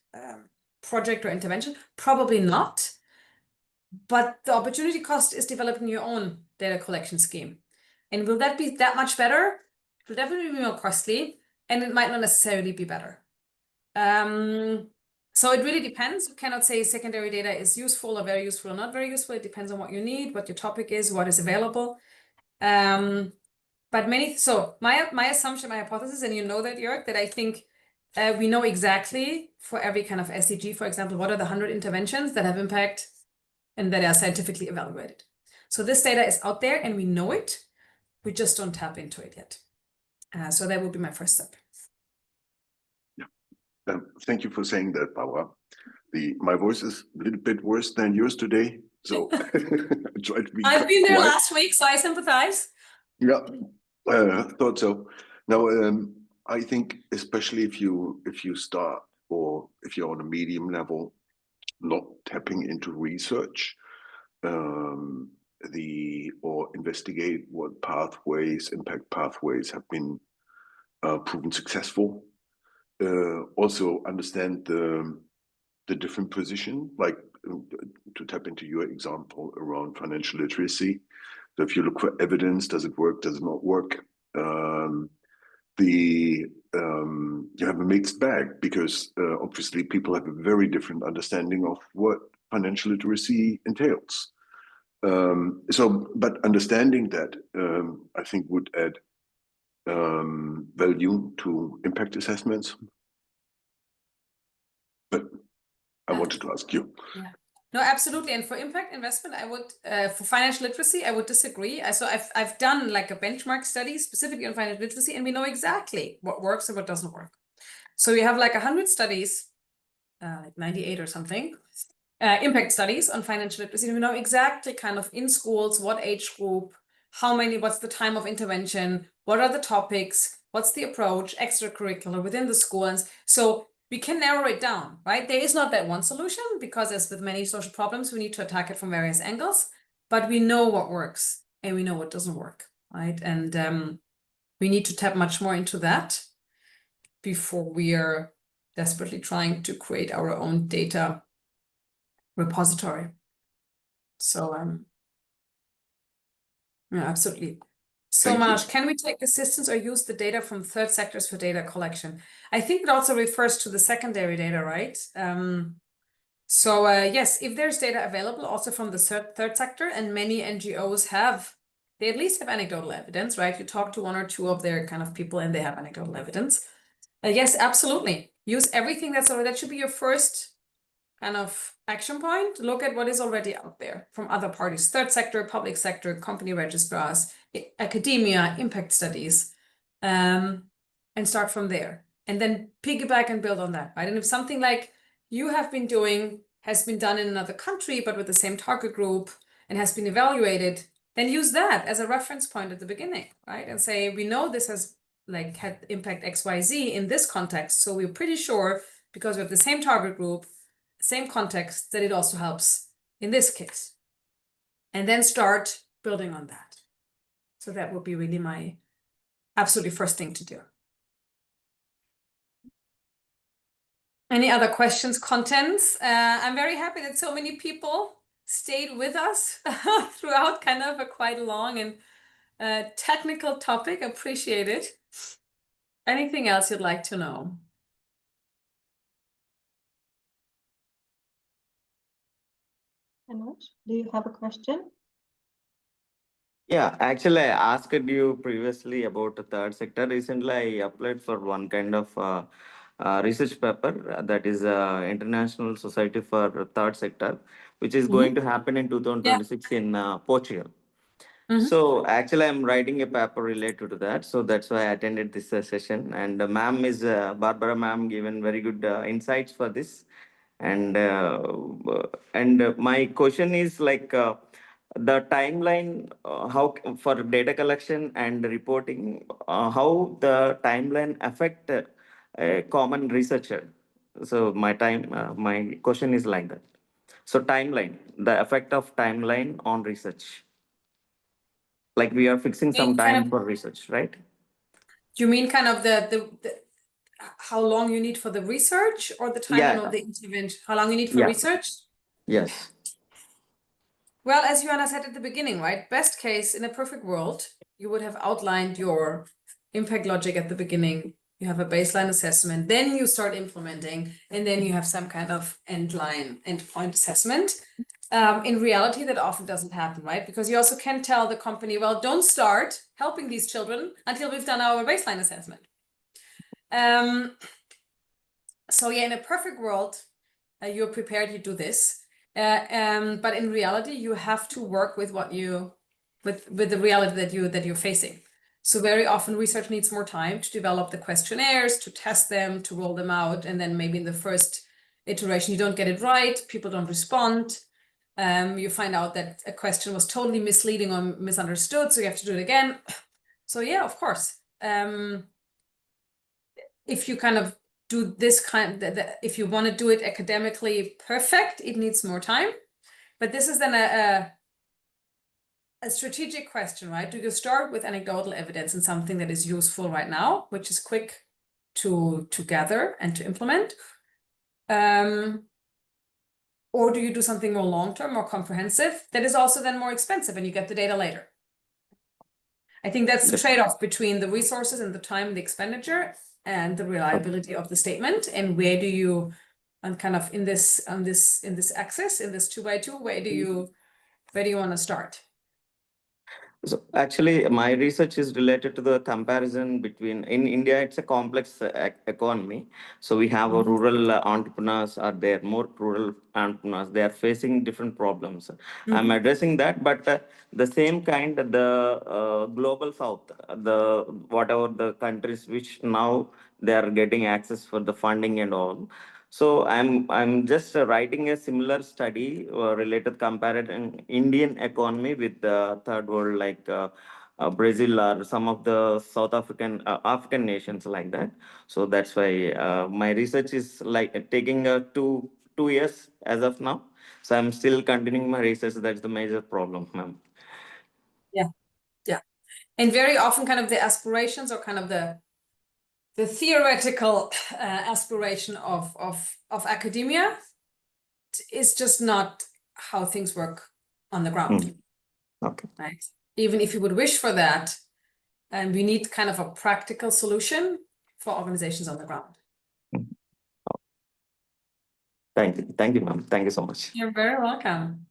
project or intervention? Probably not. But the opportunity cost is developing your own data collection scheme. And will that be that much better? It will definitely be more costly, and it might not necessarily be better. So it really depends. You cannot say secondary data is useful or very useful or not very useful. It depends on what you need, what your topic is, what is available. But my assumption, my hypothesis, and you know that, Jörg, that I think we know exactly for every kind of SDG, for example, what are the 100 interventions that have impact and that are scientifically evaluated. So this data is out there and we know it. We just don't tap into it yet. So that would be my first step. Yeah. Thank you for saying that, Barbara. My voice is a little bit worse than yours today. So I try to be I've been there quiet. last week, so I sympathize. Yeah, thought so. Now, I think especially if you start or if you're on a medium level, not tapping into research, or investigate what pathways, impact pathways have been proven successful. Also understand the different position, like to tap into your example around financial literacy. So if you look for evidence, does it work, does it not work? You have a mixed bag, because obviously people have a very different understanding of what financial literacy entails. But understanding that, I think, would add value to impact assessments. But I wanted to ask you. Yeah. No, absolutely. And for impact investment, I would, for financial literacy, I would disagree. So I've done like a benchmark study specifically on financial literacy, and we know exactly what works and what doesn't work. So we have like 100 studies, like 98 or something, impact studies on financial literacy. And we know exactly kind of in schools, what age group, how many, what's the time of intervention, what are the topics, what's the approach, extracurricular within the school. And so we can narrow it down, right? There is not that one solution, because as with many social problems, we need to attack it from various angles, but we know what works and we know what doesn't work, right? And we need to tap much more into that before we are desperately trying to create our own data repository. So, yeah, absolutely. So Manoj, can we take assistance or use the data from third sectors for data collection? I think it also refers to the secondary data, right? Yes, if there's data available also from the third sector, and many NGOs have, they at least have anecdotal evidence, right? You talk to one or two of their kind of people and they have anecdotal evidence. Yes, absolutely. Use everything that's already, that should be your first kind of action point. Look at what is already out there from other parties, third sector, public sector, company registrars, academia, impact studies, and start from there. And then piggyback and build on that, right? And if something like you have been doing has been done in another country, but with the same target group and has been evaluated, then use that as a reference point at the beginning, right? And say, we know this has like had impact XYZ in this context. So we're pretty sure, because we have the same target group, same context, that it also helps in this case. And then start building on that. So that would be really my absolutely first thing to do. Any other questions, contents? I'm very happy that so many people stayed with us throughout kind of a quite long and technical topic. Appreciate it. Anything else you'd like to know? Manoj, do you have a question? Yeah, actually, I asked you previously about the third sector. Recently, I applied for one kind of research paper, that is International Society for Third Sector, which is going to happen in 2026 in Portugal. So actually, I'm writing a paper related to that. So that's why I attended this session. And ma'am is Barbara ma'am given very good insights for this. And my question is like the timeline, how for data collection and reporting, how the timeline affect a common researcher. So my question is like that. So timeline, the effect of timeline on research. Like we are fixing some time for research, right? You mean kind of the how long you need for the research, or the timeline of the intervention? How long you need for research? Yes. Well, as Joanna said at the beginning, right? Best case, in a perfect world, you would have outlined your impact logic at the beginning. You have a baseline assessment, then you start implementing, and then you have some kind of endpoint assessment. In reality, that often doesn't happen, right? Because you also can't tell the company, well, don't start helping these children until we've done our baseline assessment. So yeah, in a perfect world, you're prepared, you do this. But in reality, you have to work with what you, with the reality that you're facing. So very often research needs more time to develop the questionnaires, to test them, to roll them out. And then maybe in the first iteration, you don't get it right, people don't respond. You find out that a question was totally misleading or misunderstood, so you have to do it again. So yeah, of course. If you kind of do this if you want to do it academically perfect, it needs more time. But this is then a strategic question, right? Do you start with anecdotal evidence and something that is useful right now, which is quick to gather and to implement? Or do you do something more long-term, more comprehensive, that is also then more expensive and you get the data later? I think that's the trade-off between the resources and the time, the expenditure, and the reliability of the statement. And where do you, and kind of in this axis, in this 2x2, where do you want to start? So actually, my research is related to the comparison between, in India, it's a complex economy. So we have a rural entrepreneurs are there, more rural entrepreneurs, they are facing different problems. I'm addressing that, but the same kind, the global south, the whatever the countries which now they are getting access for the funding and all. So I'm just writing a similar study related comparing Indian economy with the third world like Brazil or some of the South African nations like that. So that's why my research is like taking 2 years as of now. So I'm still continuing my research. That's the major problem, ma'am. Yeah, yeah, and very often kind of the aspirations or kind of the theoretical aspiration of academia is just not how things work on the ground. Okay. Right. Even if you would wish for that, and we need kind of a practical solution for organizations on the ground. Thank you, ma'am. Thank you so much. You're very welcome.